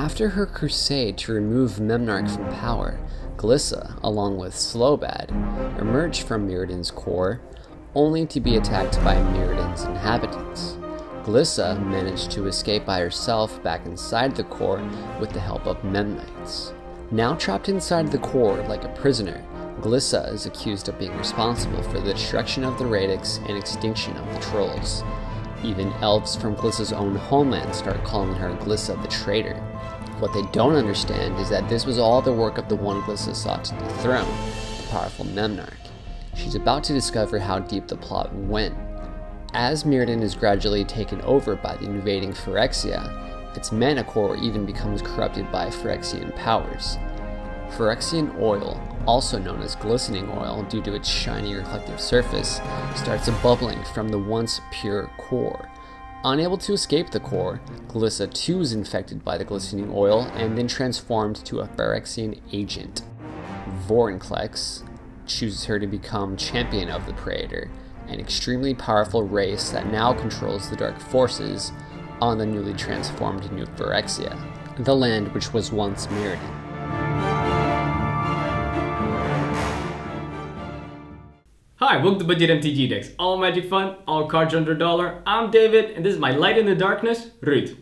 After her crusade to remove Memnarch from power, Glissa, along with Slowbad, emerged from Mirrodin's core, only to be attacked by Mirrodin's inhabitants. Glissa managed to escape by herself back inside the core with the help of Memnites. Now trapped inside the core like a prisoner, Glissa is accused of being responsible for the destruction of the Radix and extinction of the Trolls. Even elves from Glissa's own homeland start calling her Glissa the Traitor. What they don't understand is that this was all the work of the one Glissa sought to dethrone, the powerful Memnarch. She's about to discover how deep the plot went. As Mirrodin is gradually taken over by the invading Phyrexia, its mana core even becomes corrupted by Phyrexian powers. Phyrexian oil, also known as glistening oil due to its shiny reflective surface, starts bubbling from the once pure core. Unable to escape the core, Glissa too is infected by the glistening oil and then transformed to a Phyrexian agent. Vorinclex chooses her to become champion of the Praetor, an extremely powerful race that now controls the dark forces on the newly transformed New Phyrexia, the land which was once Mirrodin. Hi, welcome to Budget MTG Decks. All magic fun, all cards under $1. I'm David, and this is my light in the darkness, Ruud.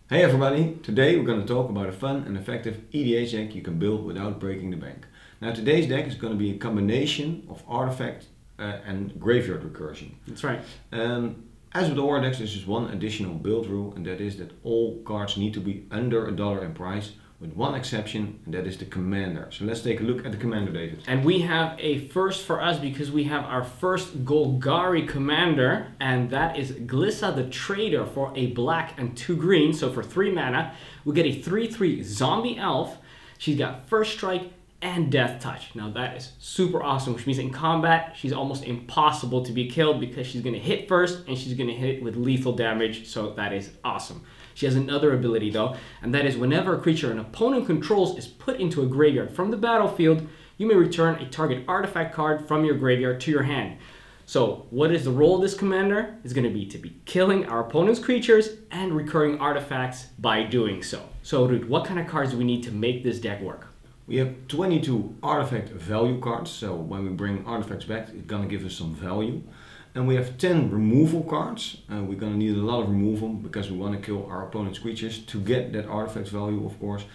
Hey everybody, today we're going to talk about a fun and effective EDH deck you can build without breaking the bank. Now today's deck is going to be a combination of artifact and graveyard recursion. That's right. As with all our decks, there's just one additional build rule, and that is that all cards need to be under $1 in price, with one exception, and that is the commander. So let's take a look at the commander, David. And we have a first for us because we have our first Golgari commander, and that is Glissa the Traitor for a black and 2 green. So for 3 mana, we get a 3/3 zombie elf. She's got first strike and death touch. Now that is super awesome, which means in combat, she's almost impossible to be killed because she's gonna hit first and she's gonna hit with lethal damage. So that is awesome. She has another ability though, and that is whenever a creature an opponent controls is put into a graveyard from the battlefield, you may return a target artifact card from your graveyard to your hand. So what is the role of this commander? It's going to be killing our opponent's creatures and recurring artifacts by doing so. So Ruud, what kind of cards do we need to make this deck work? We have 22 artifact value cards, so when we bring artifacts back, it's going to give us some value. And we have 10 removal cards. We're going to need a lot of removal because we want to kill our opponent's creatures to get that artifact value, of course.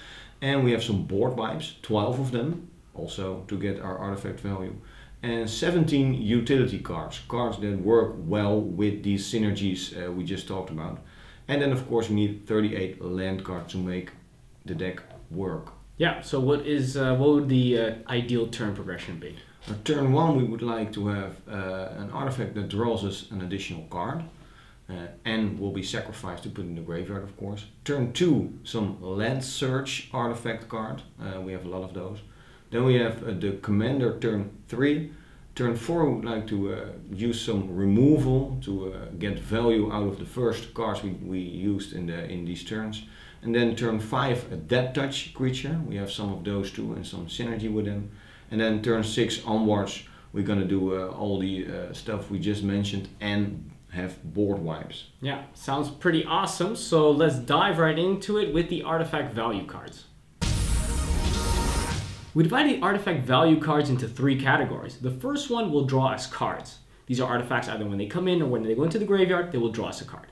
And we have some board wipes, 12 of them, also to get our artifact value. And 17 utility cards, cards that work well with these synergies we just talked about. And then of course we need 38 land cards to make the deck work. Yeah, so what would the ideal turn progression be? Turn 1 we would like to have an artifact that draws us an additional card and will be sacrificed to put in the graveyard, of course. Turn 2, some land search artifact card, we have a lot of those. Then we have the commander turn 3. Turn 4 we would like to use some removal to get value out of the first cards we used in these turns. And then turn 5 a dead touch creature, we have some of those too and some synergy with them. And then turn 6 onwards, we're going to do all the stuff we just mentioned and have board wipes. Yeah, sounds pretty awesome. So let's dive right into it with the artifact value cards. We divide the artifact value cards into 3 categories. The first one will draw us cards. These are artifacts either when they come in or when they go into the graveyard, they will draw us a card.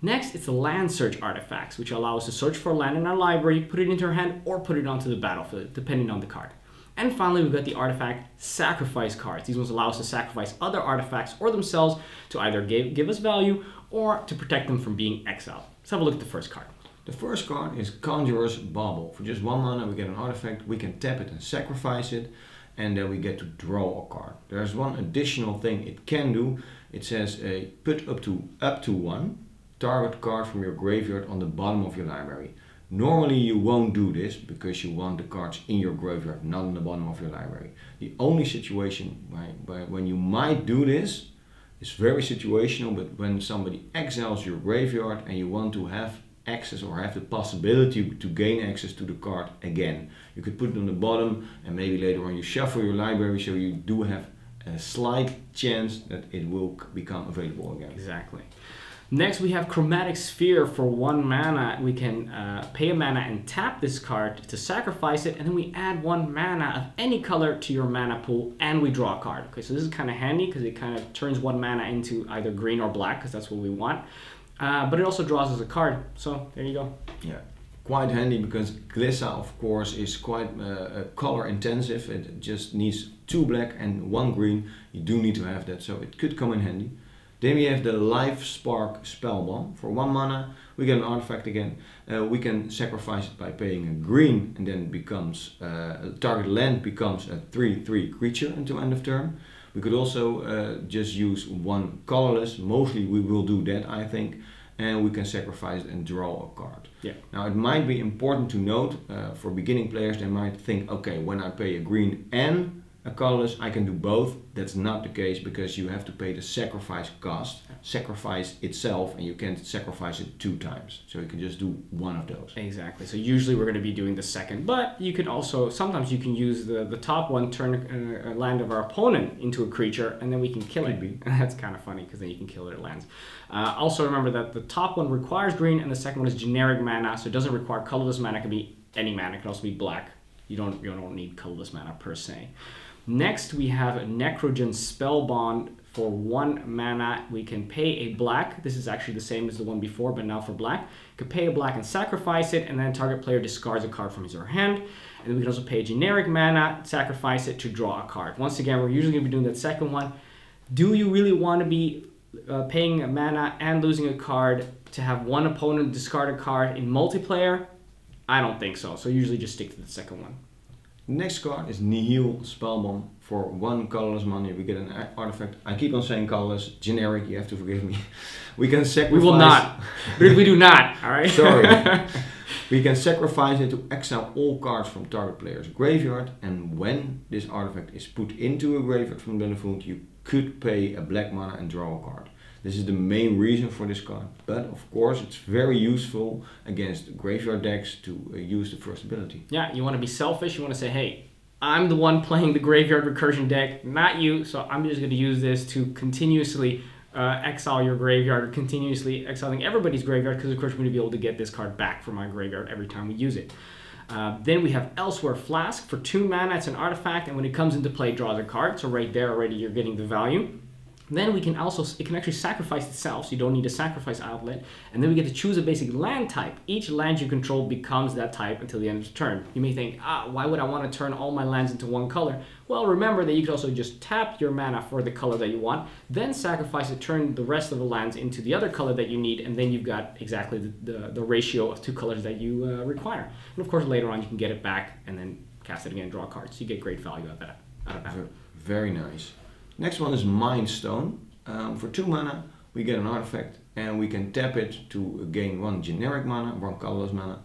Next, it's the land search artifacts, which allow us to search for land in our library, put it into our hand, or put it onto the battlefield, depending on the card. And finally, we've got the artifact sacrifice cards. These ones allow us to sacrifice other artifacts or themselves to either give us value or to protect them from being exiled. Let's have a look at the first card. The first card is Conjurer's Bauble. For just 1 mana we get an artifact, we can tap it and sacrifice it, and then we get to draw a card. There's one additional thing it can do. It says put up to 1 target card from your graveyard on the bottom of your library. Normally you won't do this because you want the cards in your graveyard, not on the bottom of your library. The only situation when you might do this is very situational, but when somebody exiles your graveyard and you want to have access or have the possibility to gain access to the card again. You could put it on the bottom and maybe later on you shuffle your library so you do have a slight chance that it will become available again. Exactly. Next, we have Chromatic Sphere for 1 mana. We can pay a mana and tap this card to sacrifice it, and then we add 1 mana of any color to your mana pool, and we draw a card. Okay, so this is kind of handy because it kind of turns 1 mana into either green or black, because that's what we want. But it also draws us a card, so there you go. Yeah, quite handy because Glissa, of course, is quite color intensive. It just needs 2 black and 1 green. You do need to have that, so it could come in handy. Then we have the Life Spark Spellbomb. For 1 mana, we get an artifact again. We can sacrifice it by paying a green, and then it becomes target land becomes a 3/3 creature until end of turn. We could also just use 1 colorless. Mostly we will do that, I think. And we can sacrifice it and draw a card. Yeah. Now it might be important to note for beginning players, they might think, okay, when I pay a green and a colorless, I can do both. That's not the case, because you have to pay the sacrifice cost, sacrifice itself, and you can't sacrifice it 2 times. So you can just do 1 of those. Exactly. So usually we're going to be doing the second, but you could also, sometimes you can use the top one, turn a land of our opponent into a creature, and then we can kill it. That's kind of funny, because then you can kill their lands. Also remember that the top one requires green, and the second one is generic mana, so it doesn't require colorless mana. It can be any mana. It can also be black. You don't need colorless mana per se. Next, we have a Necrogen Spellbond for 1 mana. We can pay a black. This is actually the same as the one before, but now for black. You can pay a black and sacrifice it, and then target player discards a card from his or her hand. And then we can also pay a generic mana, sacrifice it to draw a card. Once again, we're usually going to be doing that second one. Do you really want to be paying a mana and losing a card to have 1 opponent discard a card in multiplayer? I don't think so. So usually just stick to the second one. Next card is Nihil Spellbomb. For 1 colorless money, we get an artifact. I keep on saying colorless, generic, you have to forgive me. We can sacrifice... We will not. We do not, alright? Sorry. We can sacrifice it to exile all cards from target player's graveyard, and when this artifact is put into a graveyard from the battlefield, you could pay a black mana and draw a card. This is the main reason for this card, but of course it's very useful against graveyard decks to use the first ability. Yeah, you want to be selfish, you want to say, hey, I'm the one playing the graveyard recursion deck, not you, so I'm just going to use this to continuously exile your graveyard, or continuously exiling everybody's graveyard, because of course we're going to be able to get this card back from my graveyard every time we use it. Then we have Elsewhere Flask for 2 mana. It's an artifact, and when it comes into play, it draws a card, so right there already you're getting the value. Then we can also, it can actually sacrifice itself, so you don't need a sacrifice outlet. And then we get to choose a basic land type. Each land you control becomes that type until the end of the turn. You may think, why would I want to turn all my lands into 1 color? Well, remember that you could also just tap your mana for the color that you want, then sacrifice it, turn the rest of the lands into the other color that you need, and then you've got exactly the ratio of 2 colors that you require. And of course, later on you can get it back and then cast it again and draw cards. So you get great value out of that. Very nice. Next one is Mind Stone. For 2 mana, we get an artifact, and we can tap it to gain 1 generic mana, 1 colorless mana.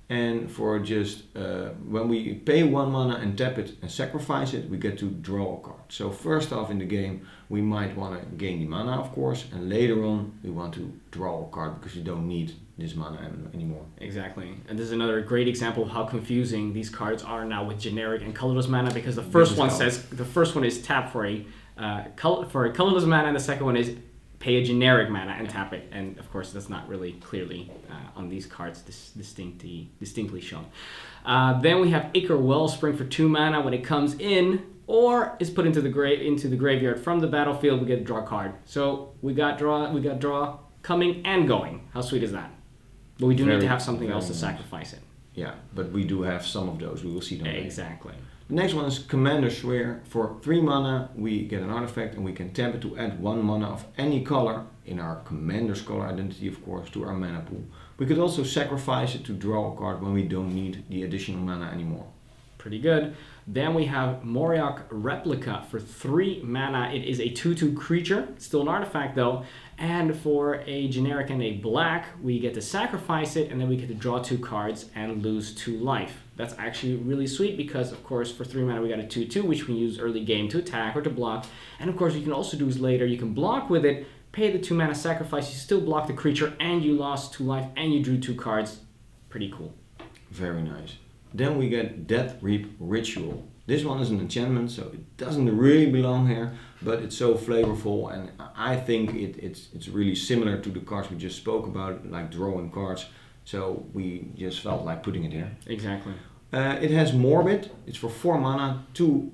And for just, when we pay 1 mana and tap it and sacrifice it, we get to draw a card. So first off in the game, we might want to gain the mana, of course, and later on, we want to draw a card because you don't need this mana anymore. Exactly. And this is another great example of how confusing these cards are now with generic and colorless mana, because the first one is tap for a colorless mana, and the second one is pay a generic mana and tap it. And of course, that's not really clearly on these cards distinctly shown. Then we have Ichor Wellspring for 2 mana. When it comes in or is put into the graveyard from the battlefield, we get to draw a card. So we got draw coming and going. How sweet is that? But we do need to have something else to sacrifice it. Yeah, but we do have some of those. We will see them later. Exactly. The next one is Commander Swear. For 3 mana, we get an artifact, and we can tap it to add 1 mana of any color, in our Commander's color identity, of course, to our mana pool. We could also sacrifice it to draw a card when we don't need the additional mana anymore. Pretty good. Then we have Moriok Replica for 3 mana. It is a 2/2 creature, still an artifact though. And for a generic and a black, we get to sacrifice it, and then we get to draw 2 cards and lose 2 life. That's actually really sweet because, of course, for 3 mana we got a 2/2, which we can use early game to attack or to block. And of course, you can also do is later, you can block with it, pay the 2 mana sacrifice, you still block the creature, and you lost 2 life, and you drew 2 cards. Pretty cool. Very nice. Then we get Death Reap Ritual. This one is an enchantment, so it doesn't really belong here, but it's so flavorful, and I think it's really similar to the cards we just spoke about, like drawing cards. So we just felt like putting it here. Exactly. It has Morbid. It's for 4 mana, 2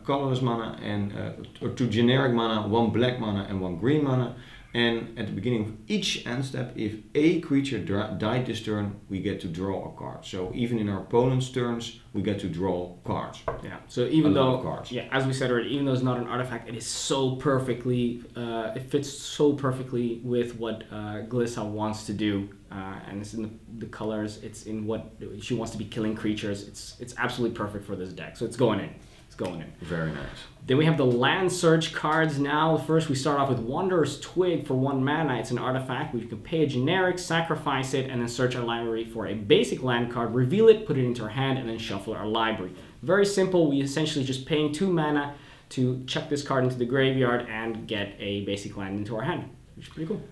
colorless mana, and or 2 generic mana, 1 black mana, and 1 green mana. And at the beginning of each end step, if a creature died this turn, we get to draw a card. So even in our opponent's turns, we get to draw cards. Yeah. So even though, cards. yeah, as we said already, even though it's not an artifact, it is so perfectly, it fits so perfectly with what Glissa wants to do, and it's in the colors. It's in what she wants to be killing creatures. It's absolutely perfect for this deck. So it's going in. Going in. Very nice. Then we have the land search cards now. First we start off with Wanderer's Twig for 1 mana. It's an artifact. We can pay a generic, sacrifice it, and then search our library for a basic land card, reveal it, put it into our hand, and then shuffle our library. Very simple. We essentially just paying 2 mana to chuck this card into the graveyard and get a basic land into our hand, which is pretty cool.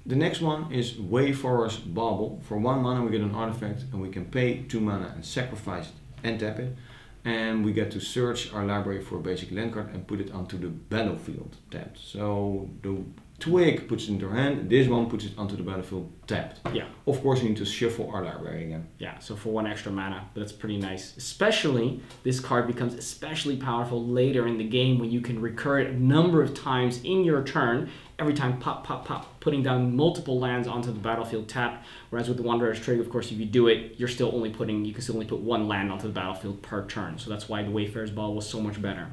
The next one is Wayfarer's Bauble. For 1 mana we get an artifact, and we can pay 2 mana and sacrifice it and tap it. And we get to search our library for a basic land card and put it onto the battlefield tapped. So the twig puts it into our hand, this one puts it onto the battlefield tapped. Yeah. Of course, we need to shuffle our library again. Yeah, so for 1 extra mana, but that's pretty nice. Especially, this card becomes especially powerful later in the game when you can recur it a number of times in your turn. Every time pop, pop, pop, putting down multiple lands onto the battlefield tapped. Whereas with the Wanderer's Twig, of course, if you do it, you can still only put 1 land onto the battlefield per turn. So that's why the Wayfarer's Ball was so much better.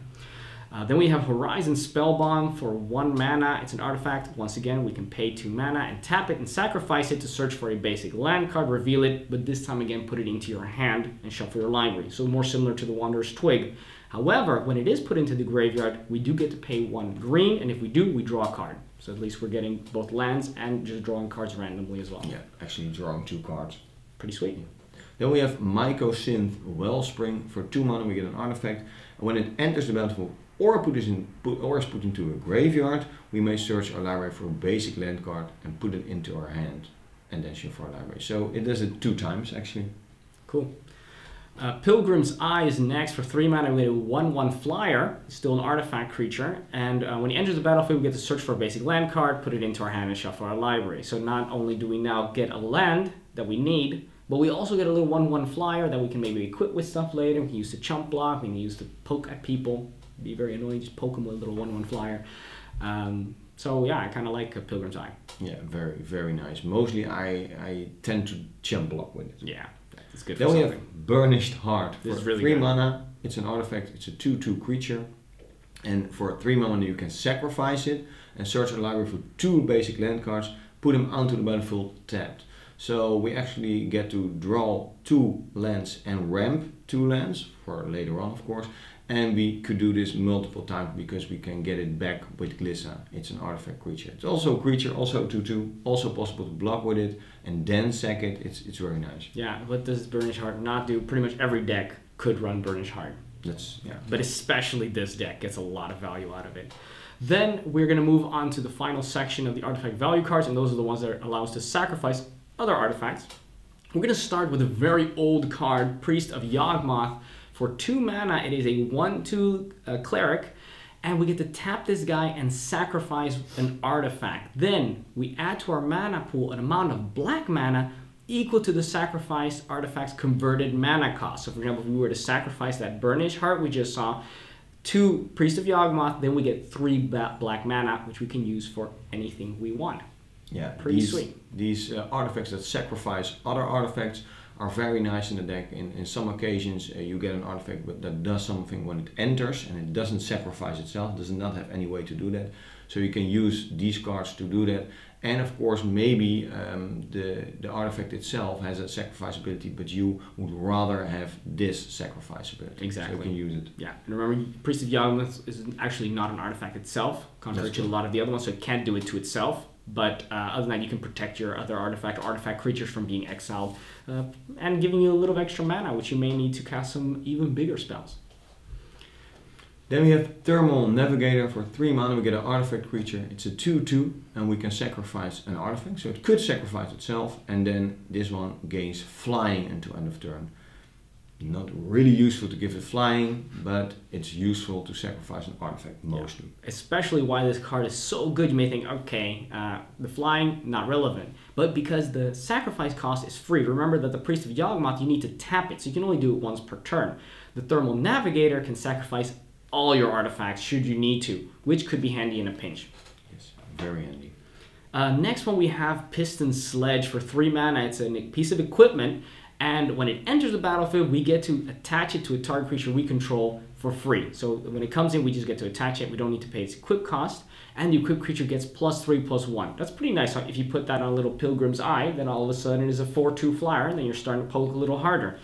Then we have Horizon Spellbomb for 1 mana. It's an artifact. Once again, we can pay 2 mana and tap it and sacrifice it to search for a basic land card, reveal it, but this time again put it into your hand and shuffle your library. So more similar to the Wanderer's Twig. However, when it is put into the graveyard, we do get to pay 1 green, and if we do, we draw a card. So at least we're getting both lands and just drawing cards randomly as well. Yeah, actually drawing 2 cards. Pretty sweet. Then we have Mycosynth Wellspring. For 2 mana we get an artifact. And when it enters the battlefield or is put into a graveyard, we may search our library for a basic land card and put it into our hand and then shuffle our library. So it does it 2 times actually. Cool. Pilgrim's Eye is next. For 3 mana, we get a 1/1 flyer, still an artifact creature, and when he enters the battlefield, we get to search for a basic land card, put it into our hand, and shuffle our library. So not only do we now get a land that we need, but we also get a little 1/1 flyer that we can maybe equip with stuff later. We can use to chump block, we can use to poke at people. It'd be very annoying, just poke them with a little 1/1 flyer. So yeah, I kind of like Pilgrim's Eye. Yeah, very, very nice. Mostly I tend to chump block with it. Yeah. It's good. Then we have Burnished Heart. This for is really 3 good. mana, it's an artifact, it's a 2/2 creature. And for 3 mana you can sacrifice it and search our library for 2 basic land cards, put them onto the battlefield tapped. So we actually get to draw 2 lands and ramp 2 lands, for later on of course. And we could do this multiple times because we can get it back with Glissa. It's an artifact creature. It's also a creature, also 2/2, also possible to block with it and then sack it. It's very nice. Yeah, what does Burnished Heart not do? Pretty much every deck could run Burnished Heart. Yeah. But especially this deck gets a lot of value out of it. Then we're going to move on to the final section of the artifact value cards, and those are the ones that allow us to sacrifice other artifacts. We're going to start with a very old card, Priest of Yawgmoth. For 2 mana, it is a 1/2 cleric, and we get to tap this guy and sacrifice an artifact. Then we add to our mana pool an amount of black mana equal to the sacrificed artifact's converted mana cost. So for example, if we were to sacrifice that Burnished Heart we just saw to Priest of Yawgmoth, then we get 3 black mana, which we can use for anything we want. Yeah, Pretty sweet. These artifacts that sacrifice other artifacts are very nice in the deck. In some occasions you get an artifact that does something when it enters and it doesn't sacrifice itself, does not have any way to do that. So you can use these cards to do that. And of course maybe the artifact itself has a sacrifice ability, but you would rather have this sacrifice ability. Exactly. So you can use it. Yeah, and remember, Priest of Yawgmoth is actually not an artifact itself, contrary to a lot of the other ones, so it can't do it to itself. But other than that, you can protect your other artifact creatures from being exiled and giving you a little extra mana, which you may need to cast some even bigger spells. Then we have Thermal Navigator. For 3 mana we get an artifact creature. It's a 2/2 and we can sacrifice an artifact. So it could sacrifice itself, and then this one gains flying until end of turn. Not really useful to give it flying, but it's useful to sacrifice an artifact mostly. Yeah. Especially why this card is so good, you may think, okay, the flying, not relevant. But because the sacrifice cost is free, remember that the Priest of Yawgmoth, you need to tap it, so you can only do it once per turn. The Thermal Navigator can sacrifice all your artifacts should you need to, which could be handy in a pinch. Yes, very handy. Next one we have Piston Sledge for 3 mana. It's a piece of equipment, and when it enters the battlefield, we get to attach it to a target creature we control for free. So when it comes in, we just get to attach it. We don't need to pay its equip cost, and the equipped creature gets +3/+1. That's pretty nice. If you put that on a little Pilgrim's Eye, then all of a sudden it's a 4/2 flyer, and then you're starting to poke a little harder.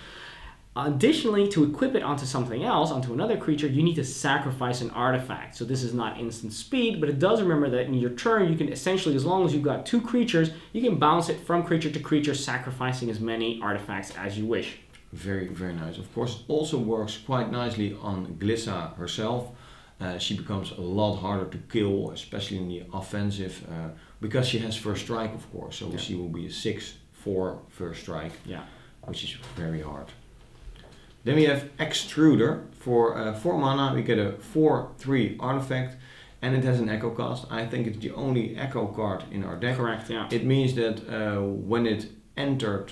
Additionally, to equip it onto something else, onto another creature, you need to sacrifice an artifact. So this is not instant speed, but it does remember that in your turn, you can essentially, as long as you've got 2 creatures, you can bounce it from creature to creature, sacrificing as many artifacts as you wish. Very, very nice. Of course, it also works quite nicely on Glissa herself. She becomes a lot harder to kill, especially in the offensive, because she has first strike, of course. So she will be a 6/4 first strike, which is very hard. Then we have Extruder. For 4 mana, we get a 4/3 artifact, and it has an echo cost. I think it's the only echo card in our deck. Correct, yeah. It means that when it entered...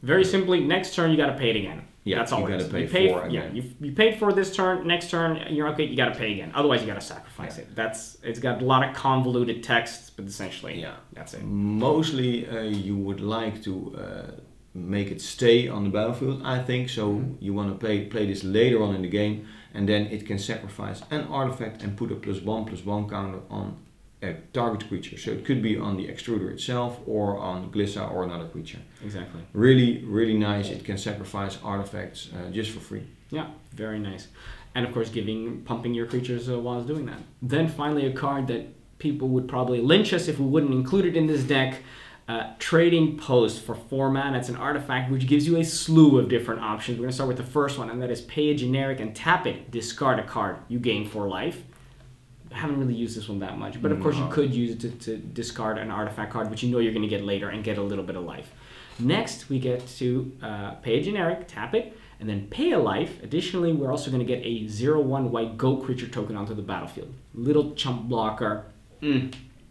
Very simply, next turn you got to pay it again. Yeah, that's all you got to pay 4 again. Yeah, you paid for this turn, next turn, you're okay, you got to pay again. Otherwise, you got to sacrifice it. It's got a lot of convoluted text, but essentially, that's it. Mostly, you would like to... make it stay on the battlefield, I think. So you want to play this later on in the game, and then it can sacrifice an artifact and put a +1/+1 counter on a target creature. So it could be on the Extruder itself or on Glissa or another creature. Exactly. Really, really nice. It can sacrifice artifacts just for free. Yeah, very nice. And of course, pumping your creatures while it's doing that. Then finally, a card that people would probably lynch us if we wouldn't include it in this deck. Trading Post for 4 mana. It's an artifact which gives you a slew of different options. We're going to start with the first one, and that is pay a generic and tap it, discard a card. You gain 4 life. I haven't really used this one that much, but of course you could use it to discard an artifact card, which you know you're going to get later and get a little bit of life. Next, we get to pay a generic, tap it, and then pay a life. Additionally, we're also going to get a 0/1 white goat creature token onto the battlefield. Little chump blocker.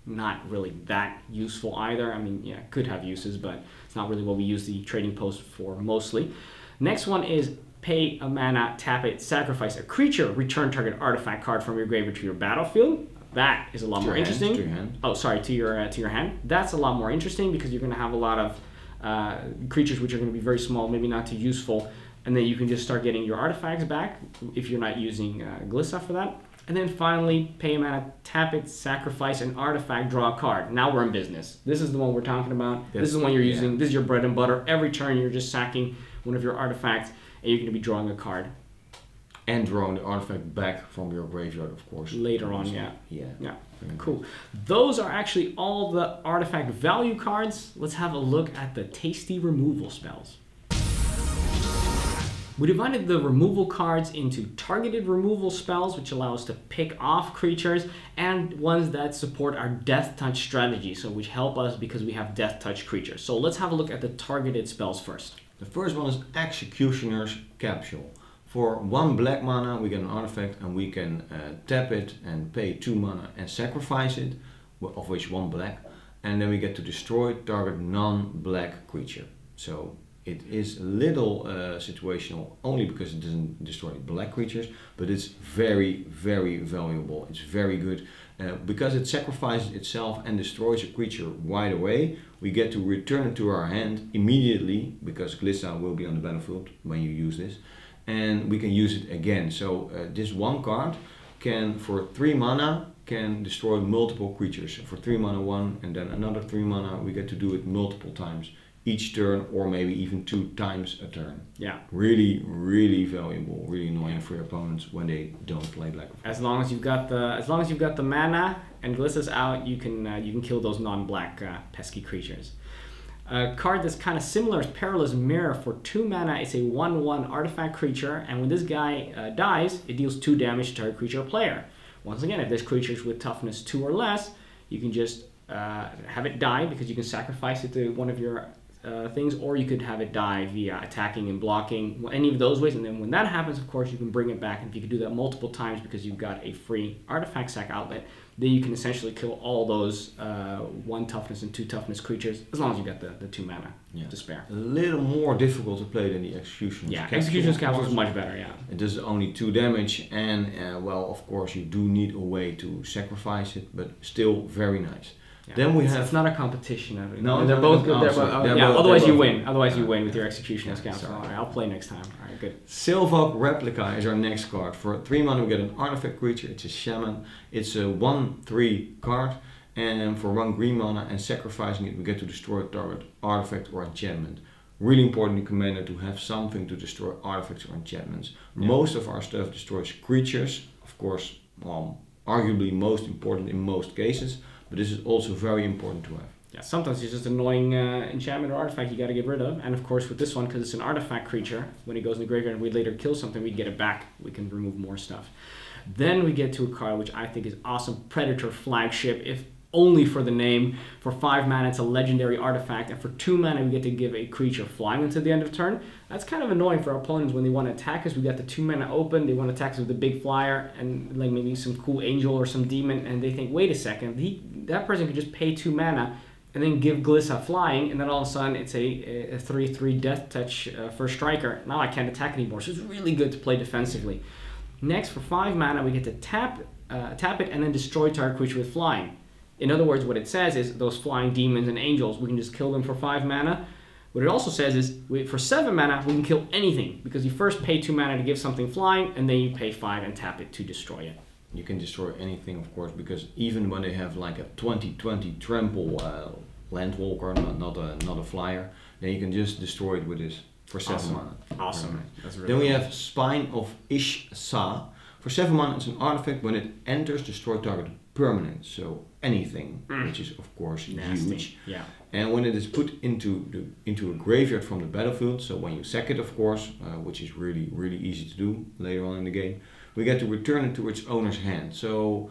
Not really that useful either. I mean, yeah, could have uses, but it's not really what we use the Trading Post for mostly. Next one is pay a mana, tap it, sacrifice a creature, return target artifact card from your graveyard to your battlefield. That is a lot more interesting. To your hand. Oh, sorry, to your hand. That's a lot more interesting because you're going to have a lot of creatures which are going to be very small, maybe not too useful, and then you can just start getting your artifacts back if you're not using Glissa for that. And then finally, pay a mana, tap it, sacrifice an artifact, draw a card. Now we're in business. This is the one we're talking about. This is the one you're using. This is your bread and butter. Every turn you're just sacking one of your artifacts, and you're going to be drawing a card. And drawing the artifact back from your graveyard, of course. Later on, yeah. Yeah. Cool. Those are actually all the artifact value cards. Let's have a look at the tasty removal spells. We divided the removal cards into targeted removal spells, which allow us to pick off creatures, and ones that support our Death Touch strategy, so which help us because we have Death Touch creatures. So let's have a look at the targeted spells first. The first one is Executioner's Capsule. For 1 black mana, we get an artifact, and we can tap it and pay 2 mana and sacrifice it, of which 1 black, and then we get to destroy target non-black creature. So it is a little situational only because it doesn't destroy black creatures, but it's very, very valuable. It's very good. Because it sacrifices itself and destroys a creature right away, we get to return it to our hand immediately, because Glissa will be on the battlefield when you use this, and we can use it again. So this 1 card can, for 3 mana, can destroy multiple creatures. For 3 mana 1, and then another 3 mana, we get to do it multiple times each turn, or maybe even 2 times a turn. Yeah. Really, really valuable. Really annoying for your opponents when they don't play black. As long as you've got the mana and Glissa's out, you can kill those non-black pesky creatures. A card that's kind of similar is Perilous Mirror. For 2 mana, it's a 1/1 artifact creature, and when this guy dies, it deals 2 damage to target creature or player. Once again, if this creature is with toughness 2 or less, you can just have it die because you can sacrifice it to one of your things, or you could have it die via attacking and blocking, any of those ways. And then when that happens, of course, you can bring it back. And if you can do that multiple times because you've got a free artifact sack outlet, then you can essentially kill all those 1 toughness and 2 toughness creatures, as long as you got the 2 mana to spare. A little more difficult to play than the Executioner's Capsule. Executioner's Capsule is much better, It does only 2 damage, and well, of course, you do need a way to sacrifice it, but still very nice. Yeah. Then we have... It's not a competition. No, they're both good. Otherwise you win. Otherwise you win win with your Executioner's Capsule. All right, I'll play next time. All right, good. Sylvok Replica is our next card. For 3 mana we get an artifact creature. It's a shaman. It's a 1/3 card. And for 1 green mana and sacrificing it, we get to destroy target artifact or enchantment. Really important in Commander to have something to destroy artifacts or enchantments. Yeah. Most of our stuff destroys creatures. Of course, well, arguably most important in most cases. But this is also very important to have. Yeah, sometimes it's just annoying enchantment or artifact you got to get rid of. And of course with this one, because it's an artifact creature, when it goes in the graveyard and we later kill something, we get it back. We can remove more stuff. Then we get to a card which I think is awesome, Predator Flagship. If only for the name. For 5 mana, it's a legendary artifact, and for 2 mana, we get to give a creature flying until the end of turn. That's kind of annoying for our opponents when they want to attack us. We got the 2 mana open, they want to attack us with a big flyer, and like maybe some cool angel or some demon, and they think, wait a second, that person could just pay 2 mana and then give Glissa flying, and then all of a sudden it's a 3/3 death touch for a striker. Now I can't attack anymore, so it's really good to play defensively. Next, for 5 mana, we get to tap it and then destroy target creature with flying. In other words, what it says is those flying demons and angels, we can just kill them for 5 mana. What it also says is for 7 mana, we can kill anything, because you first pay 2 mana to give something flying, and then you pay 5 and tap it to destroy it. You can destroy anything, of course, because even when they have like a 20/20 trample landwalker, not a flyer, then you can just destroy it with this for 7 mana. Awesome. That's really then we have Spine of Ish-Sa. For 7 mana, it's an artifact. When it enters, destroy target permanent, so anything, which is of course huge. Yeah. And when it is put into a graveyard from the battlefield, so when you sack it, of course, which is really easy to do later on in the game, we get to return it to its owner's hand. So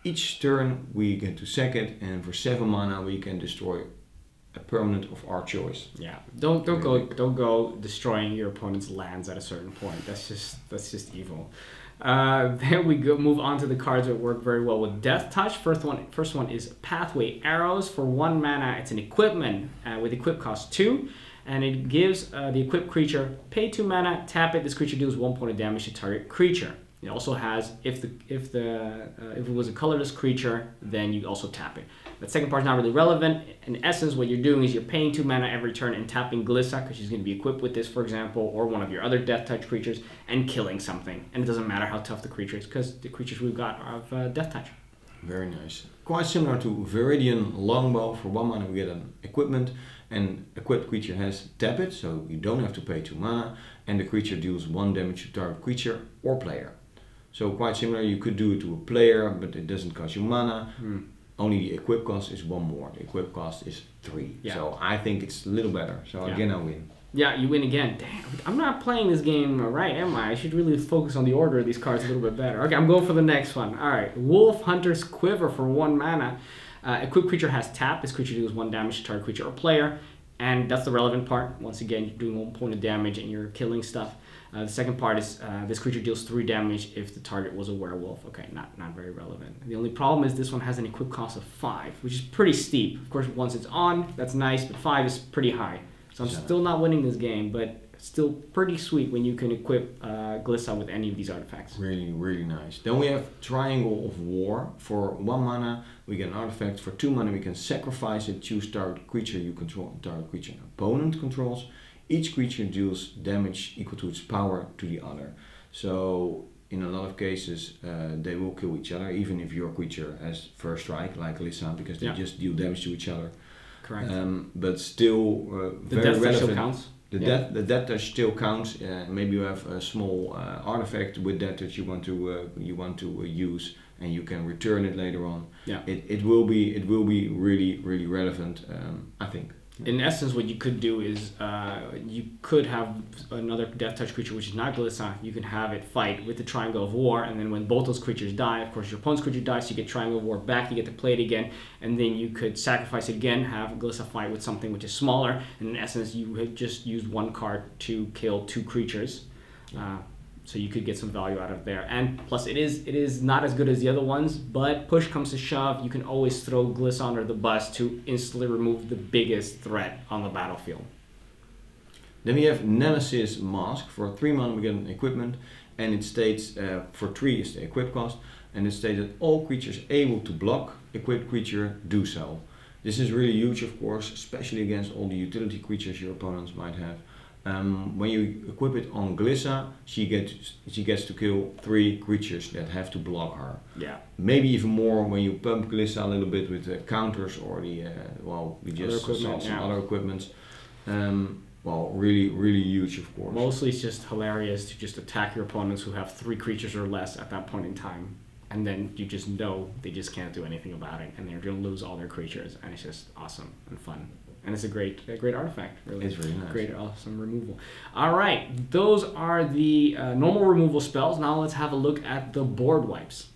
each turn we get to sack it, and for 7 mana we can destroy a permanent of our choice. Yeah, don't go destroying your opponent's lands at a certain point. That's just evil. Then we move on to the cards that work very well with Death Touch. First one is Pathway Arrows. For 1 mana, it's an equipment with equip cost 2, and it gives the equipped creature pay 2 mana, tap it. This creature deals 1 point of damage to target creature. It also has if it was a colorless creature, then you also tap it. That second part is not really relevant. In essence, what you're doing is you're paying 2 mana every turn and tapping Glissa, because she's going to be equipped with this, for example, or one of your other Death Touch creatures, and killing something. And it doesn't matter how tough the creature is, because the creatures we've got are of Death Touch. Very nice. Quite similar to Viridian Longbow. For 1 mana we get an equipment, and equipped creature has tap it, so you don't have to pay 2 mana, and the creature deals 1 damage to target creature or player. So quite similar. You could do it to a player, but it doesn't cost you mana. Only the equip cost is 1 more. The equip cost is 3. Yeah. So I think it's a little better. So again, I win. Yeah, you win again. Damn, I'm not playing this game right, am I? I should really focus on the order of these cards a little bit better. Okay, I'm going for the next one. All right, Wolf Hunter's Quiver for 1 mana. Equipped creature has tap. This creature deals 1 damage to target creature or player. And that's the relevant part. Once again, you're doing 1 point of damage and you're killing stuff. The second part is this creature deals 3 damage if the target was a werewolf. Okay, not very relevant. The only problem is this one has an equip cost of 5, which is pretty steep. Of course, once it's on, that's nice, but 5 is pretty high. So I'm still not winning this game, but still pretty sweet when you can equip Glissa with any of these artifacts. Really nice. Then we have Triangle of War. For 1 mana, we get an artifact. For 2 mana, we can sacrifice it, choose target creature you control and target creature an opponent controls. Each creature deals damage equal to its power to the other. So in a lot of cases, they will kill each other, even if your creature has first strike, like Glissa, because they just deal damage to each other. Correct. But still very relevant. Still counts. The death touch still counts. Maybe you have a small artifact with death touch you want to use, and you can return it later on. Yeah. It will be really relevant, I think. In essence, what you could do is you could have another Death Touch creature, which is not Glissa. You can have it fight with the Triangle of War, and then when both those creatures die, of course, your opponent's creature dies, so you get Triangle of War back, you get to play it again, and then you could sacrifice it again, have Glissa fight with something which is smaller, and in essence, you had just used one card to kill 2 creatures. So you could get some value out of there. And plus, it is not as good as the other ones, but push comes to shove, you can always throw Glissa under the bus to instantly remove the biggest threat on the battlefield. Then we have Nemesis Mask. For 3 mana we get an equipment, and it states, for 3 is the equip cost, and it states that all creatures able to block equipped creature do so. This is really huge, of course, especially against all the utility creatures your opponents might have. When you equip it on Glissa, she gets to kill 3 creatures that have to block her. Yeah. Maybe even more when you pump Glissa a little bit with the counters or the we just saw some other equipments. Well, really huge, of course. Mostly it's just hilarious to just attack your opponents who have 3 creatures or less at that point in time, and then you just know they just can't do anything about it, and they're going to lose all their creatures, and it's just awesome and fun. And it's a great artifact, really. It's really nice. Great, awesome removal. All right, those are the normal removal spells. Now let's have a look at the board wipes.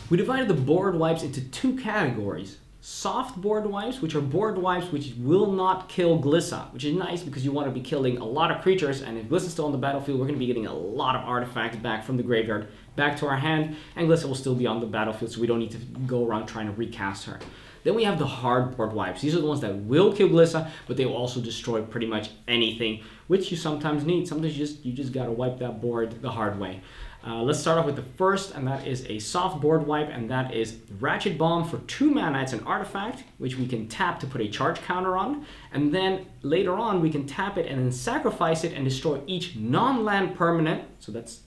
We divided the board wipes into 2 categories. Soft board wipes, which are board wipes which will not kill Glissa, which is nice because you want to be killing a lot of creatures, and if Glissa's still on the battlefield, we're going to be getting a lot of artifacts back from the graveyard, back to our hand, and Glissa will still be on the battlefield, so we don't need to go around trying to recast her. Then we have the hard board wipes. These are the ones that will kill Glissa, but they will also destroy pretty much anything, which you sometimes need. Sometimes you just gotta wipe that board the hard way. Let's start off with the first, and that is a soft board wipe, and that is Ratchet Bomb for 2 mana. It's an artifact, which we can tap to put a charge counter on, and then later on we can tap it and then sacrifice it and destroy each non-land permanent, so that's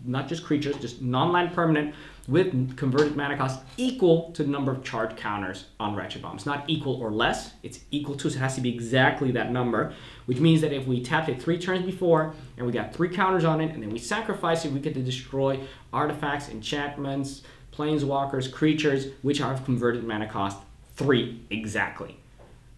not just creatures, just non-land permanent, with converted mana cost equal to the number of charge counters on Ratchet Bomb. It's not equal or less, it's equal to, so it has to be exactly that number, which means that if we tapped it 3 turns before and we got 3 counters on it and then we sacrifice it, we get to destroy artifacts, enchantments, planeswalkers, creatures, which are of converted mana cost 3 exactly.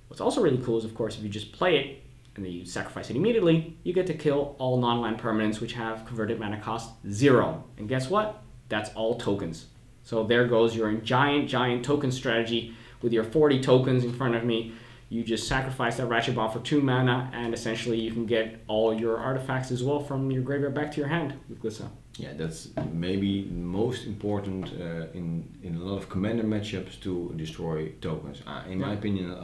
What's also really cool is, of course, if you just play it and then you sacrifice it immediately, you get to kill all non-land permanents which have converted mana cost 0. And guess what? That's all tokens. So there goes your giant token strategy with your 40 tokens in front of me. You just sacrifice that Ratchet Bomb for 2 mana, and essentially you can get all your artifacts as well from your graveyard back to your hand with Glissa. Yeah, that's maybe most important in a lot of commander matchups, to destroy tokens. In my opinion,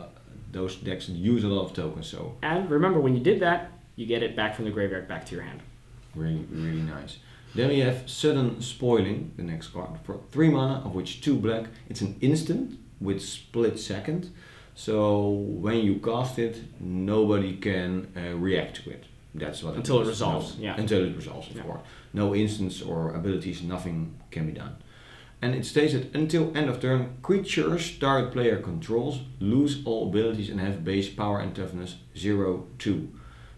those decks use a lot of tokens. So. And remember, when you did that, you get it back from the graveyard back to your hand. Really nice. Then we have Sudden Spoiling, the next card, for 3 mana, of which 2 black. It's an instant with split second. So when you cast it, nobody can react to it. That's what until it it resolves. Yeah. Until it resolves, of course. No instants or abilities, nothing can be done. And it states that until end of turn, creatures target player controls lose all abilities and have base power and toughness 0-2.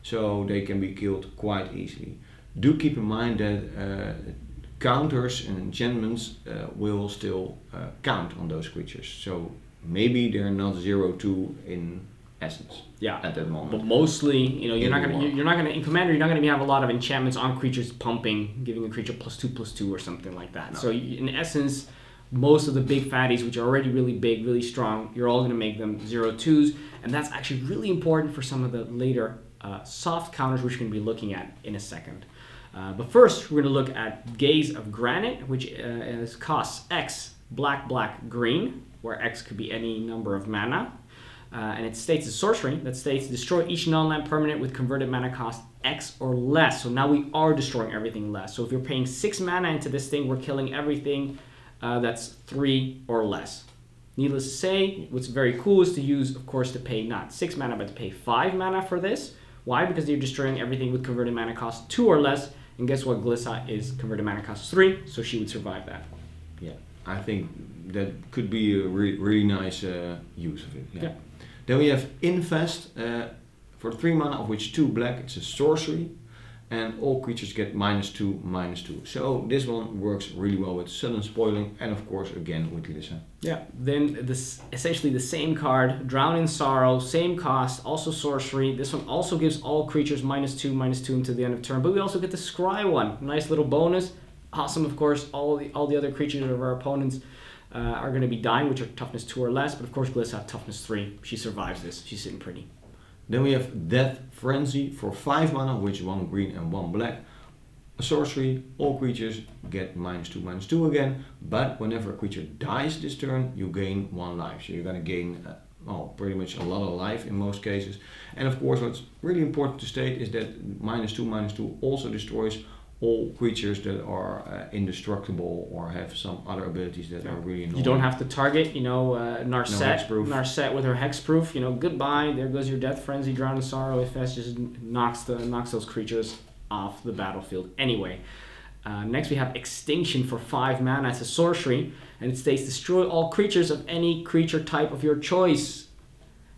So they can be killed quite easily. Do keep in mind that counters and enchantments will still count on those creatures. So maybe they're not 0-2 in essence. Yeah. At that moment. But mostly, you're not gonna in Commander, you're not gonna have a lot of enchantments on creatures pumping, giving a creature +2/+2 or something like that. No. So in essence, most of the big fatties, which are already really big, really strong, you're all gonna make them 0-2s, and that's actually really important for some of the later soft counters, which we're gonna be looking at in a second. But first, we're going to look at Gaze of Granite, which costs X, black, green, where X could be any number of mana. And it states a sorcery that states destroy each non-land permanent with converted mana cost X or less. So now we are destroying everything less. So if you're paying 6 mana into this thing, we're killing everything that's 3 or less. Needless to say, what's very cool is to use, of course, to pay not 6 mana, but to pay 5 mana for this. Why? Because you're destroying everything with converted mana cost 2 or less. And guess what? Glissa is converted mana cost 3, so she would survive that. Yeah, I think that could be a really nice use of it. Yeah. Then we have Infest for 3 mana, of which 2 black. It's a sorcery, and all creatures get -2/-2. So this one works really well with sudden spoiling, and of course again with Glissa. Yeah, then this essentially the same card, Drown in Sorrow, same cost, also sorcery. This one also gives all creatures -2/-2 until the end of turn, but we also get the Scry one. Nice little bonus. Awesome, of course, all the other creatures of our opponents are going to be dying, which are toughness 2 or less, but of course Glissa toughness 3. She survives this. She's sitting pretty. Then we have Death Frenzy for 5 mana, which 1 green and 1 black. A sorcery, all creatures get -2/-2 again, but whenever a creature dies this turn, you gain 1 life. So you're going to gain well, pretty much a lot of life in most cases. And of course what's really important to state is that -2/-2 also destroys all creatures that are indestructible or have some other abilities that are really annoying. You don't have to target, you know, Narset with her hexproof, you know, goodbye, there goes your Death Frenzy, Drown in Sorrow, FS just knocks those creatures off the battlefield anyway. Next we have Extinction for 5 mana. It's a sorcery, and it states destroy all creatures of any creature type of your choice.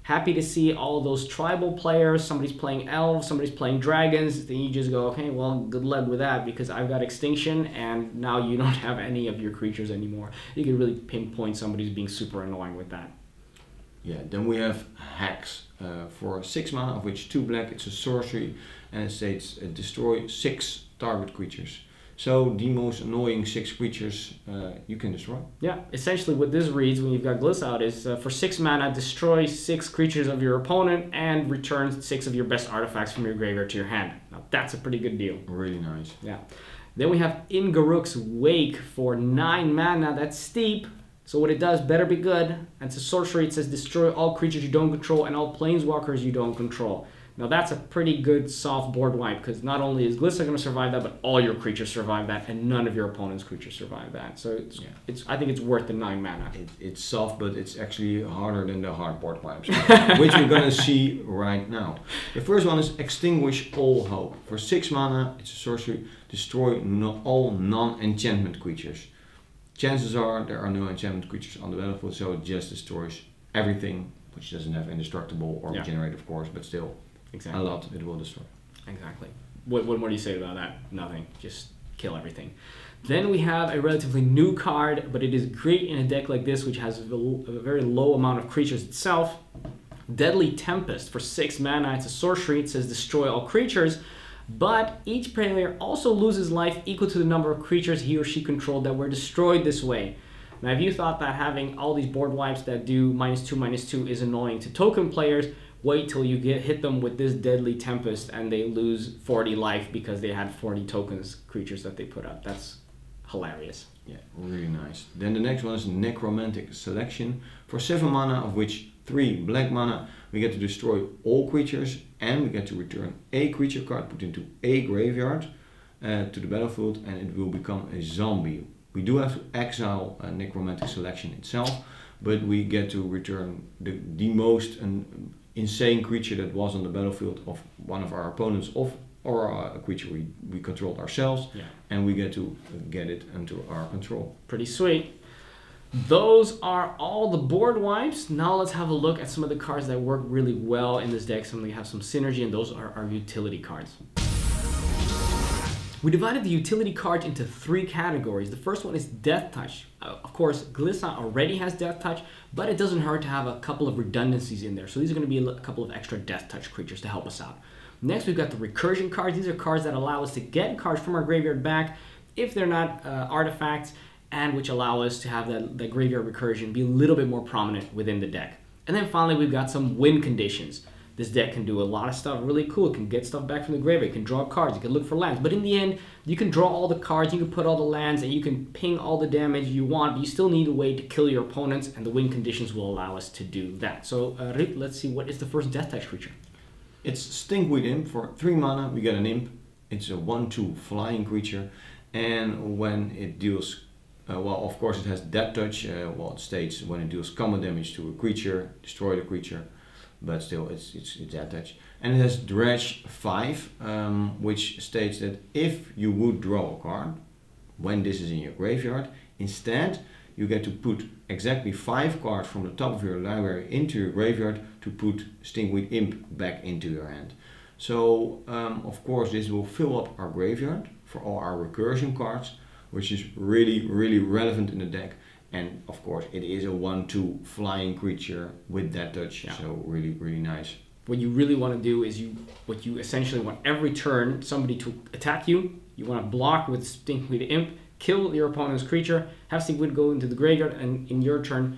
Happy to see all those tribal players, somebody's playing elves, somebody's playing dragons, then you just go, okay, well, good luck with that, because I've got Extinction, and now you don't have any of your creatures anymore. You can really pinpoint somebody's being super annoying with that. Yeah, then we have Hex for 6 mana, of which 2 black. It's a sorcery, and it states destroy 6 target creatures. So the most annoying 6 creatures you can destroy. Yeah, essentially what this reads when you've got Glissa out is for 6 mana, destroy 6 creatures of your opponent and return 6 of your best artifacts from your graveyard to your hand. Now that's a pretty good deal. Really nice. Yeah. Then we have Ingaruk's Wake for 9 mana. That's steep. So what it does better be good. And it's a sorcery. It says destroy all creatures you don't control and all planeswalkers you don't control. Now that's a pretty good soft board wipe, because not only is Glissa going to survive that, but all your creatures survive that, and none of your opponent's creatures survive that. So I think it's worth the 9 mana. It's soft, but it's actually harder than the hard board wipes, which we're going to see right now. The first one is Extinguish All Hope. For 6 mana, it's a sorcery, destroy all non-enchantment creatures. Chances are there are no enchantment creatures on the battlefield, so it just destroys everything, which doesn't have indestructible or regenerate, of course, but still. Exactly. A lot it will destroy. Exactly. What more do you say about that? Nothing. Just kill everything. Then we have a relatively new card, but it is great in a deck like this, which has a very low amount of creatures itself. Deadly Tempest for 6 mana. It's a sorcery. It says destroy all creatures, but each player also loses life equal to the number of creatures he or she controlled that were destroyed this way. Now, if you thought that having all these board wipes that do -2/-2 is annoying to token players, wait till you hit them with this Deadly Tempest and they lose 40 life because they had 40 tokens creatures that they put up. That's hilarious. Yeah, really nice. Then the next one is Necromantic Selection. For 7 mana, of which 3 black mana, we get to destroy all creatures and we get to return a creature card put into a graveyard to the battlefield, and it will become a zombie. We do have to exile Necromantic Selection itself, but we get to return the most insane creature that was on the battlefield of one of our opponents or a creature we controlled ourselves, and we get to get it into our control. Pretty sweet. Those are all the board wipes. Now let's have a look at some of the cards that work really well in this deck. Some of them have some synergy, and those are our utility cards. We divided the utility cards into 3 categories. The first one is Death Touch. Of course, Glissa already has Death Touch, but it doesn't hurt to have a couple of redundancies in there. So these are going to be a couple of extra Death Touch creatures to help us out. Next, we've got the Recursion cards. These are cards that allow us to get cards from our graveyard back if they're not artifacts, and which allow us to have the graveyard recursion be a little bit more prominent within the deck. And then finally, we've got some win conditions. This deck can do a lot of stuff really cool. It can get stuff back from the graveyard, it can draw cards, it can look for lands. But in the end, you can draw all the cards, you can put all the lands, and you can ping all the damage you want, but you still need a way to kill your opponents, and the win conditions will allow us to do that. So, Rick, let's see, what is the first Death Touch creature? It's Stinkweed Imp. For 3 mana, we get an Imp. It's a 1/2 flying creature, and when it deals well, of course it has Death Touch. Well, it states when it deals combat damage to a creature, destroy the creature, but still it's Death Touch. And it has Dredge 5, which states that if you would draw a card, when this is in your graveyard, instead you get to put exactly 5 cards from the top of your library into your graveyard to put Stinkweed Imp back into your hand. So of course this will fill up our graveyard for all our recursion cards, which is really relevant in the deck. And of course it is a 1/2 flying creature with that touch, so really nice. What you really want to do is what you essentially want every turn somebody to attack you. You want to block with Stinkweed Imp, kill your opponent's creature, have Stinkweed go into the graveyard, and in your turn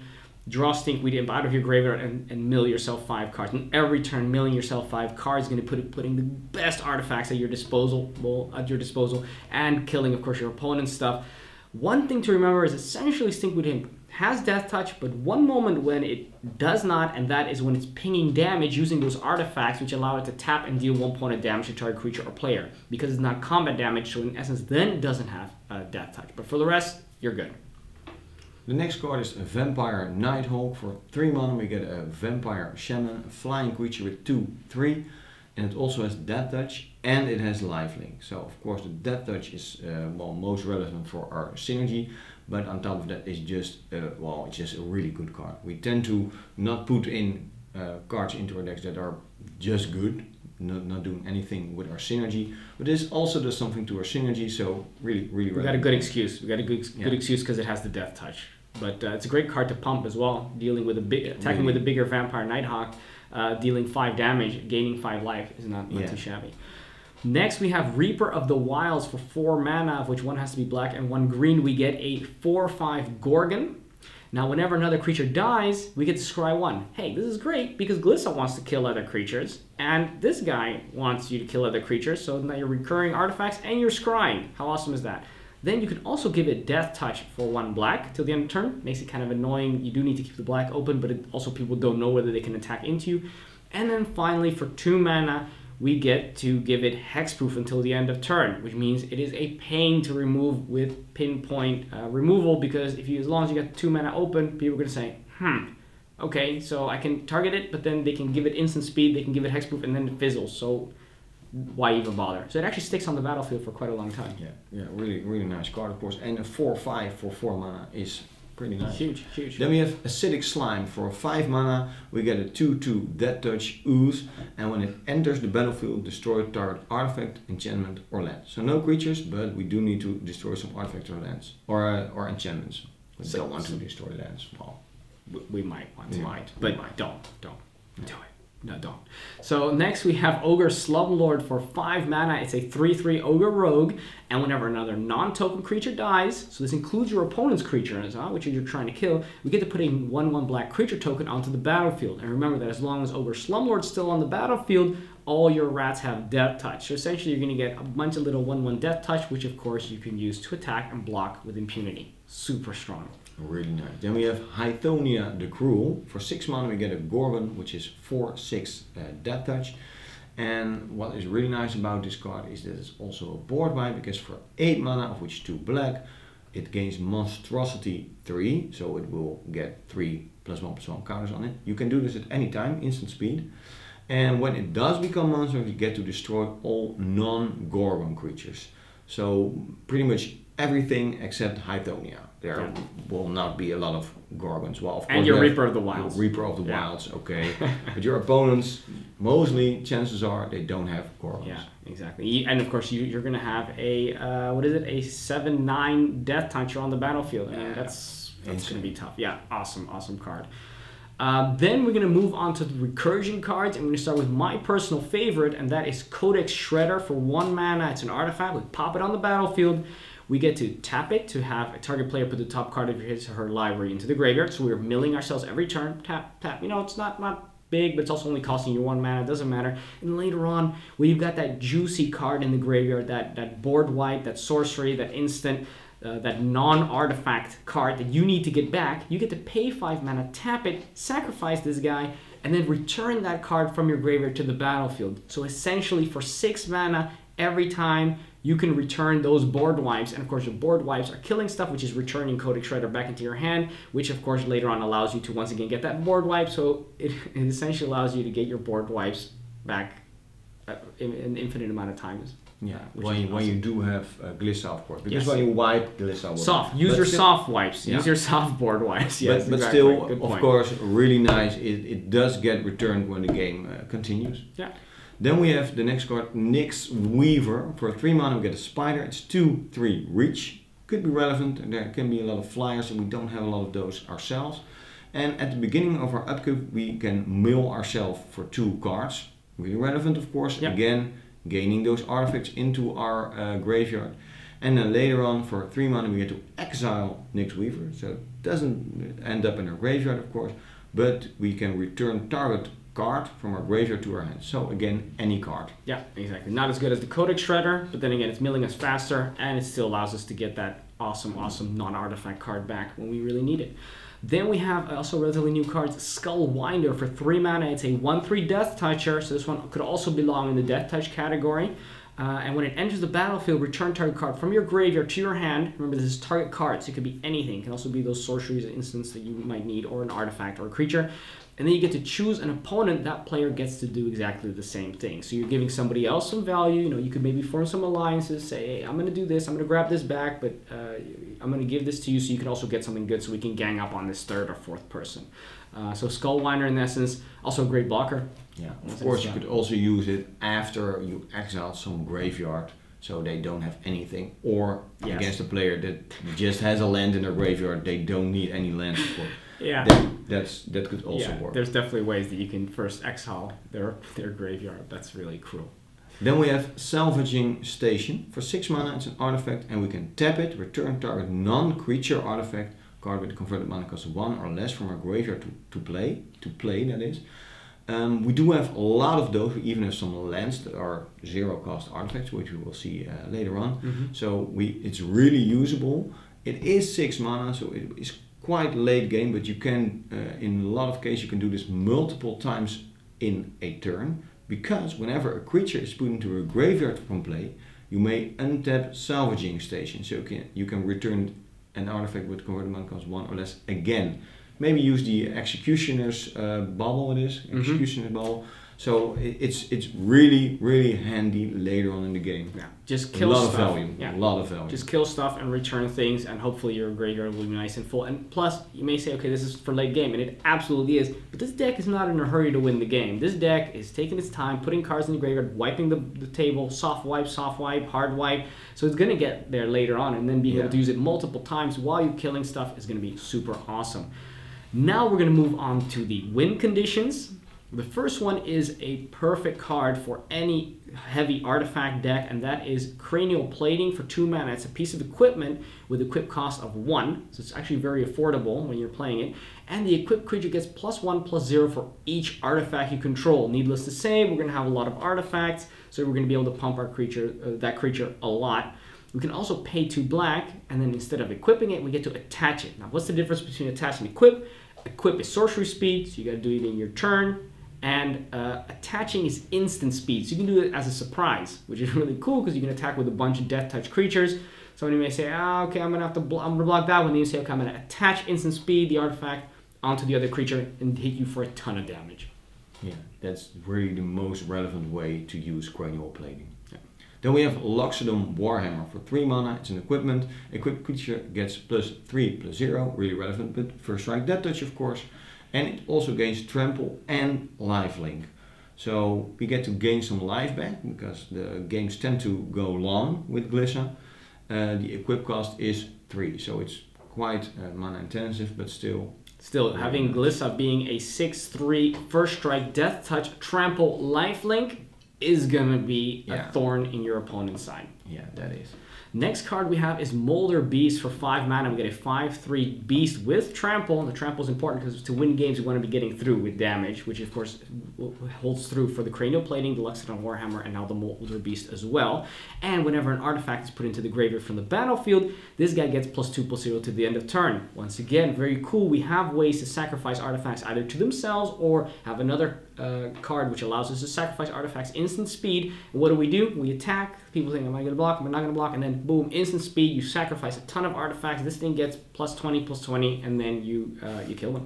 draw Stinkweed Imp out of your graveyard and mill yourself 5 cards. And every turn milling yourself 5 cards is going to putting the best artifacts at your disposal and killing of course your opponent's stuff. One thing to remember is essentially Stinkweed Imp has Death Touch, but one moment when it does not, and that is when it's pinging damage using those artifacts which allow it to tap and deal 1 point of damage to target creature or player, because it's not combat damage, so in essence then it doesn't have Death Touch. But for the rest, you're good. The next card is a Vampire Nighthawk. For 3 mana we get a Vampire Shaman, a flying creature with 2/3, and it also has Death Touch and it has Lifelink. So of course the Death Touch is most relevant for our synergy, but on top of that it's just it's just a really good card. We tend to not put in cards into our decks that are just good, not doing anything with our synergy, but this also does something to our synergy, so really relevant. We got a good excuse. We got a good excuse because it has the Death Touch. But it's a great card to pump as well, dealing with attacking with a bigger Vampire Nighthawk, dealing 5 damage, gaining 5 life is not too shabby. Next we have Reaper of the Wilds for 4 mana, of which 1 has to be black and 1 green. We get a 4/5 Gorgon. Now whenever another creature dies, we get to scry 1. Hey, this is great because Glissa wants to kill other creatures, and this guy wants you to kill other creatures, so now you're recurring artifacts and you're scrying. How awesome is that? Then you can also give it Death Touch for 1 black till the end of the turn. Makes it kind of annoying. You do need to keep the black open, but also people don't know whether they can attack into you. And then finally for 2 mana, we get to give it Hexproof until the end of turn, which means it is a pain to remove with pinpoint removal, because as long as you got 2 mana open, people are going to say, okay, so I can target it, but then they can give it instant speed, they can give it Hexproof, and then it fizzles. So why even bother? So it actually sticks on the battlefield for quite a long time. Yeah, really nice card, of course. And a 4/5 for 4 mana is pretty nice. Huge. Then we have Acidic Slime for 5 mana. We get a 2/2 Death Touch Ooze, and when it enters the battlefield, destroy target artifact, enchantment, or land. So no creatures, but we do need to destroy some artifacts or lands, or enchantments. We don't want to destroy lands. Well, we might want to, but don't do it. No, don't. So next we have Ogre Slumlord for 5 mana. It's a 3/3 Ogre Rogue, and whenever another non-token creature dies, so this includes your opponent's creature, which you're trying to kill, we get to put a 1/1 black creature token onto the battlefield. And remember that as long as Ogre Slumlord's still on the battlefield, all your rats have Death Touch. So essentially you're going to get a bunch of little 1/1 Death Touch, which of course you can use to attack and block with impunity. Super strong. Really nice. Then we have Hythonia the Cruel. For 6 mana we get a Gorgon, which is 4/6 Death Touch. And what is really nice about this card is that it's also a board wipe, because for 8 mana, of which 2 black, it gains Monstrosity 3, so it will get 3 +1/+1 counters on it. You can do this at any time, instant speed. And when it does become monster, you get to destroy all non-Gorgon creatures. So pretty much everything except Hythonia. There will not be a lot of Gorgons. Well, of course, and your Reaper of the Wilds. Reaper of the Wilds, okay. But your opponents, mostly, chances are, they don't have Gorgons. Yeah, exactly. And of course, you're going to have a, a 7/9 Death Toucher on the battlefield. And that's going to be tough. Yeah, awesome card. Then we're going to move on to the Recursion cards, and we're going to start with my personal favorite, and that is Codex Shredder for 1 mana. It's an artifact. We pop it on the battlefield. We get to tap it to have a target player put the top card of his or her library into the graveyard. So we're milling ourselves every turn. Tap. It's not big, but it's also only costing you 1 mana. It doesn't matter. And later on, when you've got that juicy card in the graveyard, that board wipe, that sorcery, that instant, that non-artifact card that you need to get back, you get to pay 5 mana, tap it, sacrifice this guy, and then return that card from your graveyard to the battlefield. So essentially for 6 mana, every time you can return those board wipes, and of course your board wipes are killing stuff, which is returning Codex Shredder back into your hand, which of course later on allows you to once again get that board wipe. So it essentially allows you to get your board wipes back in an infinite amount of times. Yeah, when you do have Glissa, of course, because when you wipe Glissa, use your soft wipes, use your soft board wipes. Yes, but still, of course, really nice. It does get returned when the game continues. Yeah. Then we have the next card, Nyx Weaver. For 3 mana we get a spider, it's 2/3 reach. Could be relevant, and there can be a lot of flyers and we don't have a lot of those ourselves. And at the beginning of our upkeep we can mill ourselves for 2 cards. Really relevant of course, again gaining those artifacts into our graveyard. And then later on for 3 mana we get to exile Nyx Weaver, so it doesn't end up in our graveyard of course, but we can return target card from our graveyard to our hand. So again, any card. Yeah, exactly. Not as good as the Codex Shredder, but then again it's milling us faster and it still allows us to get that awesome non-artifact card back when we really need it. Then we have also relatively new cards, Skull Winder for 3 mana. It's a 1/3 Death Toucher, so this one could also belong in the Death Touch category. And when it enters the battlefield, return target card from your graveyard to your hand. Remember, this is target cards, so it could be anything. It can also be those sorceries, instants that you might need, or an artifact or a creature. And then you get to choose an opponent. That player gets to do exactly the same thing. So you're giving somebody else some value. You know, you could maybe form some alliances. Say, hey, I'm going to do this. I'm going to grab this back, but I'm going to give this to you so you can also get something good so we can gang up on this 3rd or 4th person. So Skullwinder in essence, also a great blocker. Yeah, of course you could also use it after you exile some graveyard so they don't have anything, or against a player that just has a land in their graveyard, they don't need any land support. Yeah, that could also work. There's definitely ways that you can first exile their graveyard. That's really cruel. Then we have Salvaging Station. For 6 mana it's an artifact and we can tap it, return target non-creature artifact card with a converted mana cost of 1 or less from our graveyard to play that is. We do have a lot of those. We even have some lands that are 0 cost artifacts, which we will see later on. So it's really usable. It is 6 mana, so it is quite late game, but you can, in a lot of cases, you can do this multiple times in a turn, because whenever a creature is put into a graveyard from play, you may untap Salvaging Station, so you can return an artifact with converted mana cost 1 or less again. Maybe use the Executioner's bubble. Executioner's bubble. So it's really handy later on in the game. Yeah, just kill stuff. A lot of value. Just kill stuff and return things, and hopefully your graveyard will be nice and full. And plus, you may say, okay, this is for late game, and it absolutely is. But this deck is not in a hurry to win the game. This deck is taking its time, putting cards in the graveyard, wiping the table, soft wipe, hard wipe. So it's gonna get there later on, and then being able to use it multiple times while you're killing stuff is gonna be super awesome. Now we're gonna move on to the win conditions. The first one is a perfect card for any heavy artifact deck, and that is Cranial Plating for 2 mana. It's a piece of equipment with equip cost of 1, so it's actually very affordable when you're playing it. And the equipped creature gets +1/+0 for each artifact you control. Needless to say, we're going to have a lot of artifacts, so we're going to be able to pump our that creature a lot. We can also pay 2 black, and then instead of equipping it, we get to attach it. Now, what's the difference between attach and equip? Equip is sorcery speed, so you got to do it in your turn. And attaching is instant speed, so you can do it as a surprise, which is really cool because you can attack with a bunch of death touch creatures. Somebody may say, okay, I'm gonna block that one. Then you say, okay, I'm gonna attach instant speed, the artifact, onto the other creature and hit you for a ton of damage. Yeah, that's really the most relevant way to use Cranial Plating. Yeah. Then we have Loxodon Warhammer for 3 mana. It's an equipment. Equipped creature gets +3/+0, really relevant, but first strike death touch, of course. And it also gains Trample and Lifelink. So we get to gain some life back because the games tend to go long with Glissa. The equip cost is 3, so it's quite mana intensive, but still. Still, having Glissa being a 6/3 first strike death touch Trample Lifelink is gonna be a thorn in your opponent's side. Yeah, that is. Next card we have is Molder Beast for 5 mana. We get a 5/3 beast with Trample. And the Trample is important because to win games we want to be getting through with damage, which of course holds through for the Cranial Plating, the Loxodon Warhammer, and now the Molder Beast as well. And whenever an artifact is put into the graveyard from the battlefield, this guy gets +2/+0 to the end of turn. Once again, very cool. We have ways to sacrifice artifacts either to themselves or have another card which allows us to sacrifice artifacts instant speed. And what do? We attack. People think, am I going to block? Am I not going to block? And then boom, instant speed. You sacrifice a ton of artifacts. This thing gets +20/+20, and then you kill them.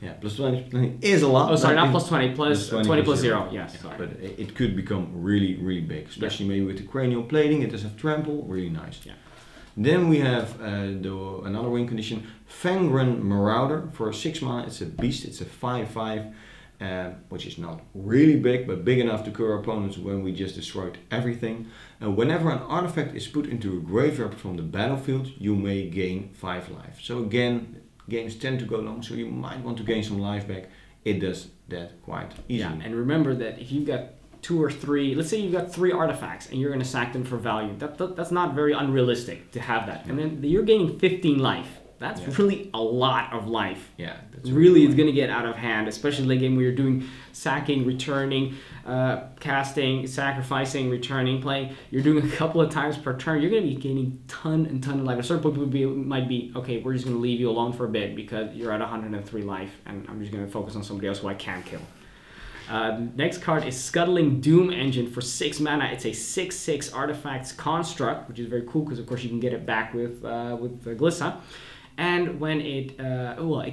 Yeah, +20 is a lot. Oh, sorry, not +20, +20/+0. Yes, yeah, but it could become really big, especially maybe with the Cranial Plating. It does have Trample, really nice. Yeah. Then we have another win condition, Fangren Marauder for 6 mana. It's a beast. It's a 5/5. which is not really big, but big enough to cure opponents when we just destroyed everything. Whenever an artifact is put into a graveyard from the battlefield, you may gain 5 life. So again, games tend to go long, so you might want to gain some life back. It does that quite easily. Yeah, and remember that if you've got 2 or 3, let's say you've got 3 artifacts and you're going to sack them for value, that's not very unrealistic to have that. And then you're gaining 15 life. That's really a lot of life. Yeah, that's really it's going to get out of hand, especially in late game where you're doing sacking, returning, casting, sacrificing, returning, playing. You're doing a couple of times per turn. You're going to be gaining ton and ton of life. At a certain point, might be, okay, we're just going to leave you alone for a bit because you're at 103 life, and I'm just going to focus on somebody else who I can kill. Next card is Scuttling Doom Engine for 6 mana. It's a 6/6 artifacts construct, which is very cool because of course you can get it back with Glissa. And when it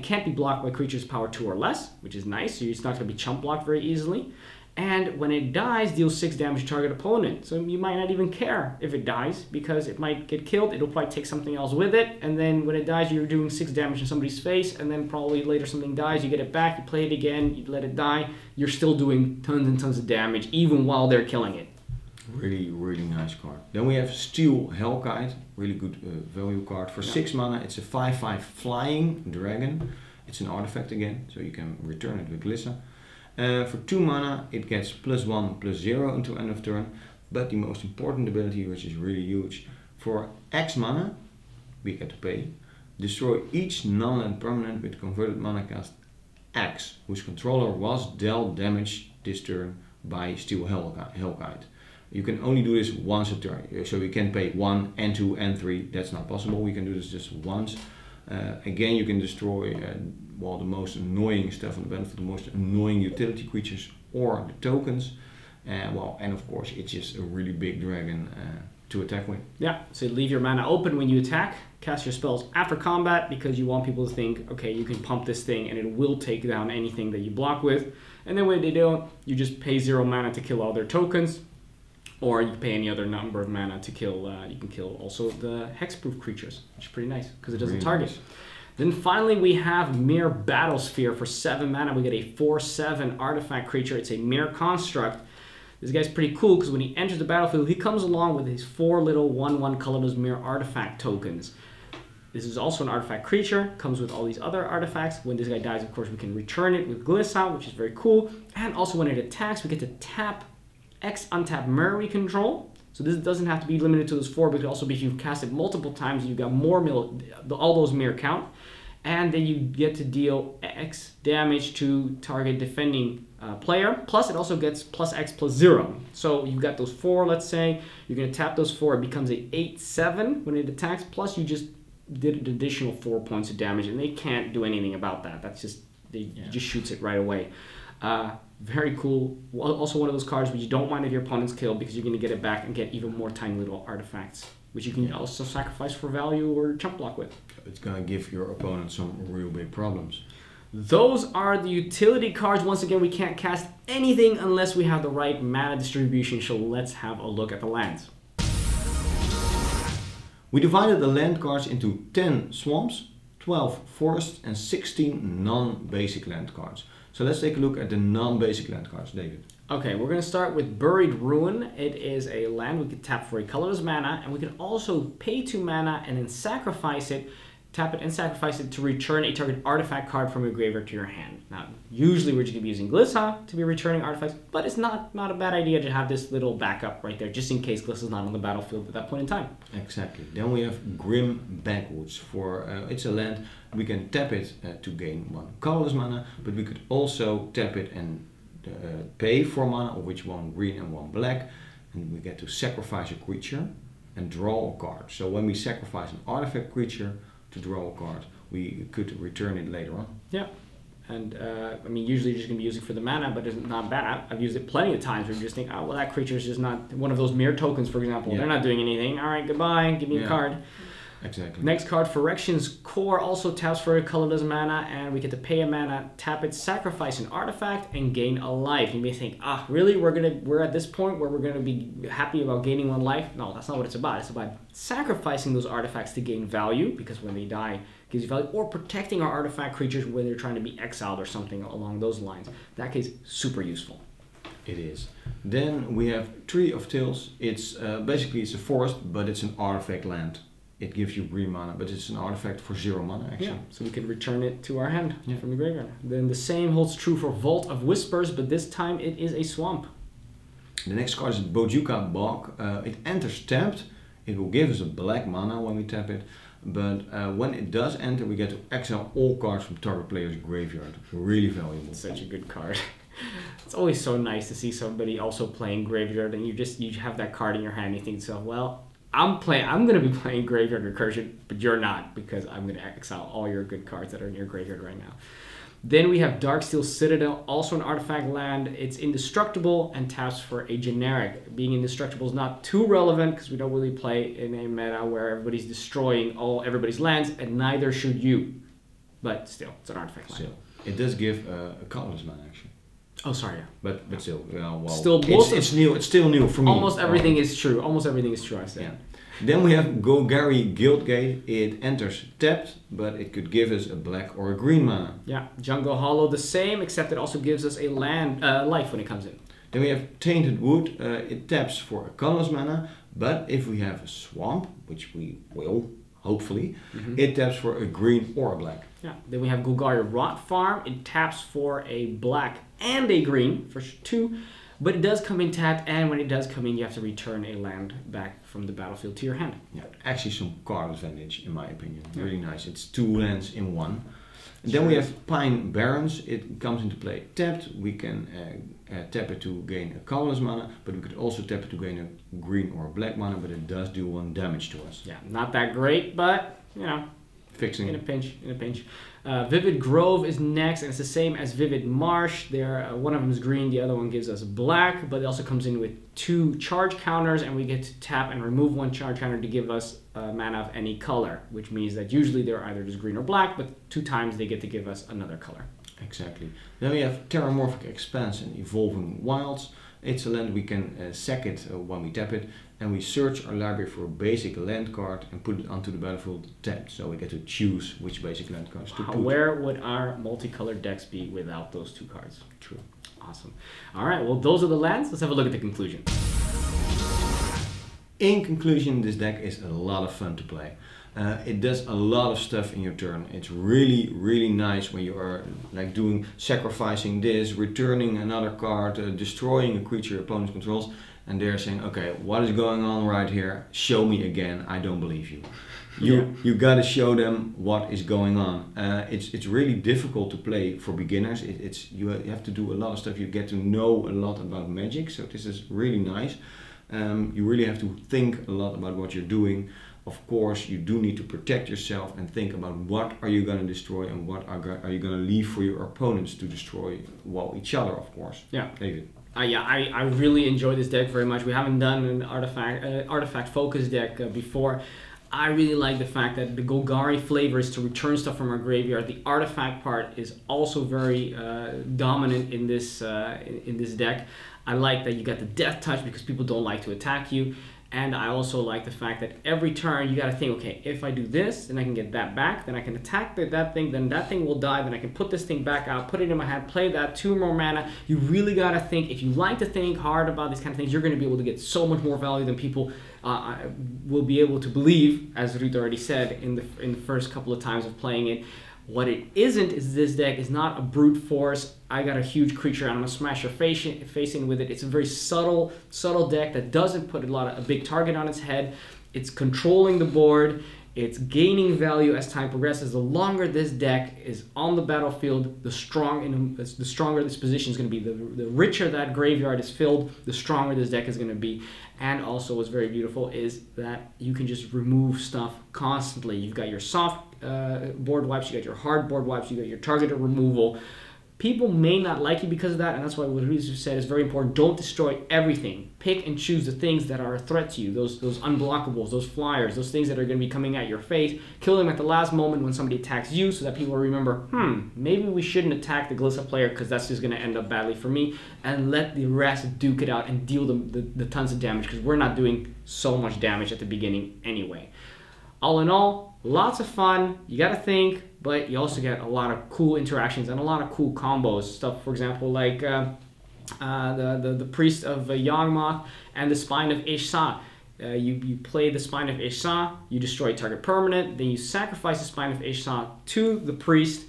can't be blocked by creatures power 2 or less, which is nice, so it's not going to be chump blocked very easily. And when it dies, deals 6 damage to target opponent. So you might not even care if it dies, because it might get killed, it'll probably take something else with it, and then when it dies, you're doing 6 damage in somebody's face, and then probably later something dies, you get it back, you play it again, you let it die, you're still doing tons and tons of damage, even while they're killing it. Really, really nice card. Then we have Steel Hellkite, really good value card. For 6 mana, it's a 5/5 flying dragon. It's an artifact again, so you can return it with Glissa. For 2 mana, it gets +1/+0 until end of turn. But the most important ability, which is really huge, for X mana, we get to pay. Destroy each non-land permanent with converted mana cost X, whose controller was dealt damage this turn by Steel Hellkite. You can only do this once a turn, so you can pay 1 and 2 and 3. That's not possible. We can do this just once. Again, you can destroy the most annoying stuff on the battlefield, the most annoying utility creatures or the tokens. And of course, it's just a really big dragon to attack with. Yeah, so leave your mana open when you attack, cast your spells after combat, because you want people to think, okay, you can pump this thing and it will take down anything that you block with. And then when they don't, you just pay 0 mana to kill all their tokens. Or you pay any other number of mana to kill, you can kill also the hexproof creatures, which is pretty nice because it doesn't really target. Nice. Then finally we have Mere Battlesphere for 7 mana. We get a 4/7 artifact creature. It's a Mere construct. This guy's pretty cool because when he enters the battlefield, he comes along with his 4 little 1/1 colorless Mere artifact tokens. This is also an artifact creature, comes with all these other artifacts. When this guy dies, of course, we can return it with Glissa, which is very cool. And also when it attacks, we get to tap X untap Mere we control. So this doesn't have to be limited to those 4, but it could also be if you've cast it multiple times, you've got more all those Mere count. And then you get to deal X damage to target defending player. Plus it also gets +X/+0. So you've got those 4, let's say. You're going to tap those 4. It becomes a 8/7 when it attacks. Plus you just did an additional 4 points of damage. And they can't do anything about that. That's just, it just shoots it right away. Very cool. Also one of those cards which you don't mind if your opponent's killed, because you're going to get it back and get even more tiny little artifacts, which you can also sacrifice for value or chump block with. It's going to give your opponent some real big problems. Those are the utility cards. Once again, we can't cast anything unless we have the right mana distribution, so let's have a look at the lands. We divided the land cards into 10 swamps, 12 forests and 16 non-basic land cards. So let's take a look at the non-basic land cards, David. Okay, we're going to start with Buried Ruin. It is a land we could tap for a colorless mana, and we can also pay 2 mana and then sacrifice it, tap it and sacrifice it to return a target artifact card from your graveyard to your hand. Now, usually we're just going to be using Glissa to be returning artifacts, but it's not a bad idea to have this little backup right there, just in case Glissa's not on the battlefield at that point in time. Exactly. Then we have Grim Backwoods. It's a land, we can tap it to gain 1 colorless mana, but we could also tap it and pay 4 mana, of which 1 green and 1 black, and we get to sacrifice a creature and draw a card. So when we sacrifice an artifact creature to draw a card, we could return it later on. Yeah, and I mean, usually you're just going to be using it for the mana, but it's not bad. I've used it plenty of times where you just think, oh, well, that creature is just not one of those Mere tokens, for example. Yeah. They're not doing anything. All right, goodbye, give me a card. Exactly. Next card, Phyrexian's Core, also taps for a colorless mana, and we get to pay a mana, tap it, sacrifice an artifact, and gain a life. You may think, really? We're at this point where we're gonna be happy about gaining 1 life? No, that's not what it's about. It's about sacrificing those artifacts to gain value, because when they die, gives you value, or protecting our artifact creatures when they're trying to be exiled or something along those lines. In that case, super useful. It is. Then we have Tree of Tales. It's basically it's a forest, but it's an artifact land. It gives you green mana, but it's an artifact for 0 mana actually. Yeah, so we can return it to our hand from the graveyard. Then the same holds true for Vault of Whispers, but this time it is a swamp. The next card is Bojuka Bog. It enters tapped. It will give us a black mana when we tap it, but when it does enter, we get to exile all cards from target player's graveyard. Really valuable. Such a good card. It's always so nice to see somebody also playing graveyard, and you have that card in your hand. And you think, so well, I'm going to be playing graveyard recursion, but you're not, because I'm going to exile all your good cards that are in your graveyard right now. Then we have Darksteel Citadel, also an artifact land. It's indestructible and taps for a generic. Being indestructible is not too relevant because we don't really play in a meta where everybody's destroying everybody's lands, and neither should you. But still, it's an artifact land. Still, it does give a colorless mana actually. Oh, sorry. Yeah. But still, well, still, it's new. It's still new for me. Almost everything is true. Almost everything is true. I say. Yeah. Then we have Golgari Guildgate. It enters tapped, but it could give us a black or a green mana. Yeah, Jungle Hollow the same, except it also gives us a land life when it comes in. Then we have Tainted Wood. It taps for a colorless mana, but if we have a swamp, which we will, hopefully, it taps for a green or a black. Yeah. Then we have Golgari Rot Farm. It taps for a black and a green for 2. But it does come in tapped, and when it does come in, you have to return a land back from the battlefield to your hand. Yeah, actually some card advantage in my opinion. Yeah. Really nice. It's 2 lands in 1. And then we have Pine Barrens. It comes into play tapped. We can tap it to gain a colorless mana, but we could also tap it to gain a green or a black mana, but it does do 1 damage to us. Yeah, not that great, but you know, fixing in a pinch. Vivid Grove is next, and it's the same as Vivid Marsh. One of them is green, the other one gives us black, but it also comes in with 2 charge counters, and we get to tap and remove 1 charge counter to give us mana of any color, which means that usually they're either just green or black, but 2 times they get to give us another color. Exactly. Then we have Terramorphic Expanse and Evolving Wilds. It's a land we can sack it when we tap it, and we search our library for a basic land card and put it onto the battlefield tapped. So we get to choose which basic land cards to put. Where would our multicolored decks be without those 2 cards? True. Awesome. All right, well, those are the lands. Let's have a look at the conclusion. In conclusion, this deck is a lot of fun to play. It does a lot of stuff in your turn. It's really, really nice when you are like sacrificing this, returning another card, destroying a creature your opponent controls, and they're saying, okay, what is going on right here? Show me again. I don't believe you. You gotta show them what is going on. It's really difficult to play for beginners. You have to do a lot of stuff. You get to know a lot about Magic, so this is really nice. You really have to think a lot about what you're doing. Of course, you do need to protect yourself and think about what are you going to destroy and what are you going to leave for your opponents to destroy, well, each other, of course. Yeah. David. I really enjoy this deck very much. We haven't done an artifact focus deck before. I really like the fact that the Golgari flavor is to return stuff from our graveyard. The artifact part is also very dominant in this deck. I like that you got the death touch because people don't like to attack you. And I also like the fact that every turn you got to think, okay, if I do this, then I can get that back, then I can attack that thing, then that thing will die, then I can put this thing back out, put it in my hand, play that, 2 more mana. You really got to think. If you like to think hard about these kind of things, you're going to be able to get so much more value than people will be able to believe, as Ruud already said in the first couple of times of playing it. What it isn't is this deck is not a brute force. I got a huge creature and I'm gonna smash your face in with it. It's a very subtle deck that doesn't put a big target on its head. It's controlling the board. It's gaining value as time progresses. The longer this deck is on the battlefield, the stronger this position is going to be. The richer that graveyard is filled, the stronger this deck is going to be. And also what's very beautiful is that you can just remove stuff constantly. You've got your soft board wipes, you got your hard board wipes, you got your targeted removal. People may not like you because of that, and that's why what Ruud said is very important. Don't destroy everything. Pick and choose the things that are a threat to you, those unblockables, those flyers, those things that are going to be coming at your face. Kill them at the last moment when somebody attacks you so that people remember, maybe we shouldn't attack the Glissa player because that's just going to end up badly for me, and let the rest duke it out and deal the tons of damage because we're not doing so much damage at the beginning anyway. All in all, Lots of fun. You got to think, but you also get a lot of cool interactions and a lot of cool combos. Stuff, for example, like the Priest of Yawgmoth and the Spine of Isha. You play the Spine of Isha, you destroy target permanent, then you sacrifice the Spine of Isha to the Priest.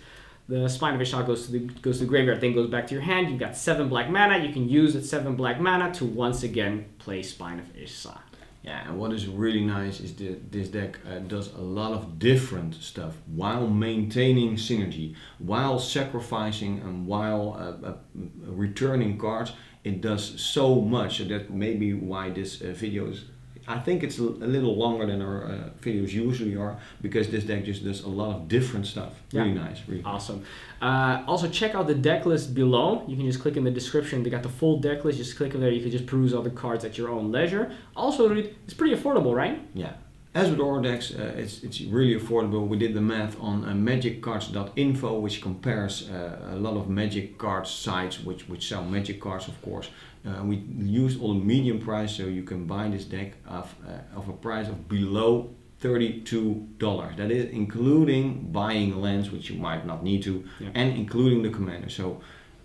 The Spine of Isha goes to the graveyard, then goes back to your hand. You've got 7 black mana. You can use that 7 black mana to once again play Spine of Isha. Yeah, and what is really nice is that this deck does a lot of different stuff while maintaining synergy, while sacrificing and while returning cards. It does so much, so that may be why this video is, I think it's a little longer than our videos usually are, because this deck just does a lot of different stuff. Really nice, really awesome. Also check out the deck list below. You can just click in the description. They got the full deck list. Just click on there. You can just peruse all the cards at your own leisure. Also, it's pretty affordable, right? Yeah. As with our decks, it's really affordable. We did the math on magiccards.info, which compares a lot of magic cards sites which sell magic cards, of course. We used all the medium price, so you can buy this deck of a price of below $32. That is including buying lands, which you might not need to, and including the commander. So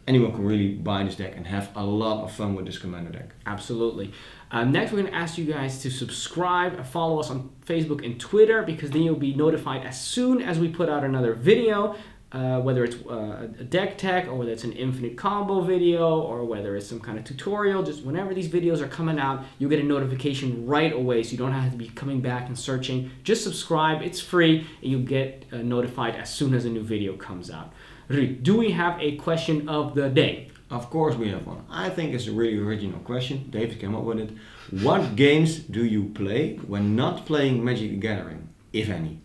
anyone can really buy this deck and have a lot of fun with this commander deck. Absolutely. Next, we're going to ask you guys to subscribe and follow us on Facebook and Twitter, because then you'll be notified as soon as we put out another video, whether it's a deck tech, or whether it's an infinite combo video, or whether it's some kind of tutorial. Just whenever these videos are coming out, you'll get a notification right away, so you don't have to be coming back and searching. Just subscribe, it's free, and you'll get notified as soon as a new video comes out. Do we have a question of the day? Of course we have one. I think it's a really original question. David came up with it. What games do you play when not playing Magic the Gathering, if any?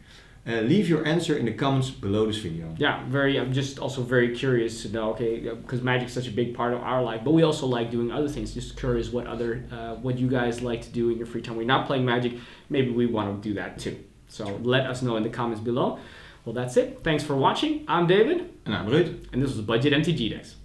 Leave your answer in the comments below this video. Yeah, I'm just also very curious to know, okay, because Magic's such a big part of our life, but we also like doing other things. Just curious what you guys like to do in your free time. We're not playing Magic, maybe we want to do that too. So let us know in the comments below. Well, that's it. Thanks for watching. I'm David. And I'm Ruud. And this was Budget MTG Decks.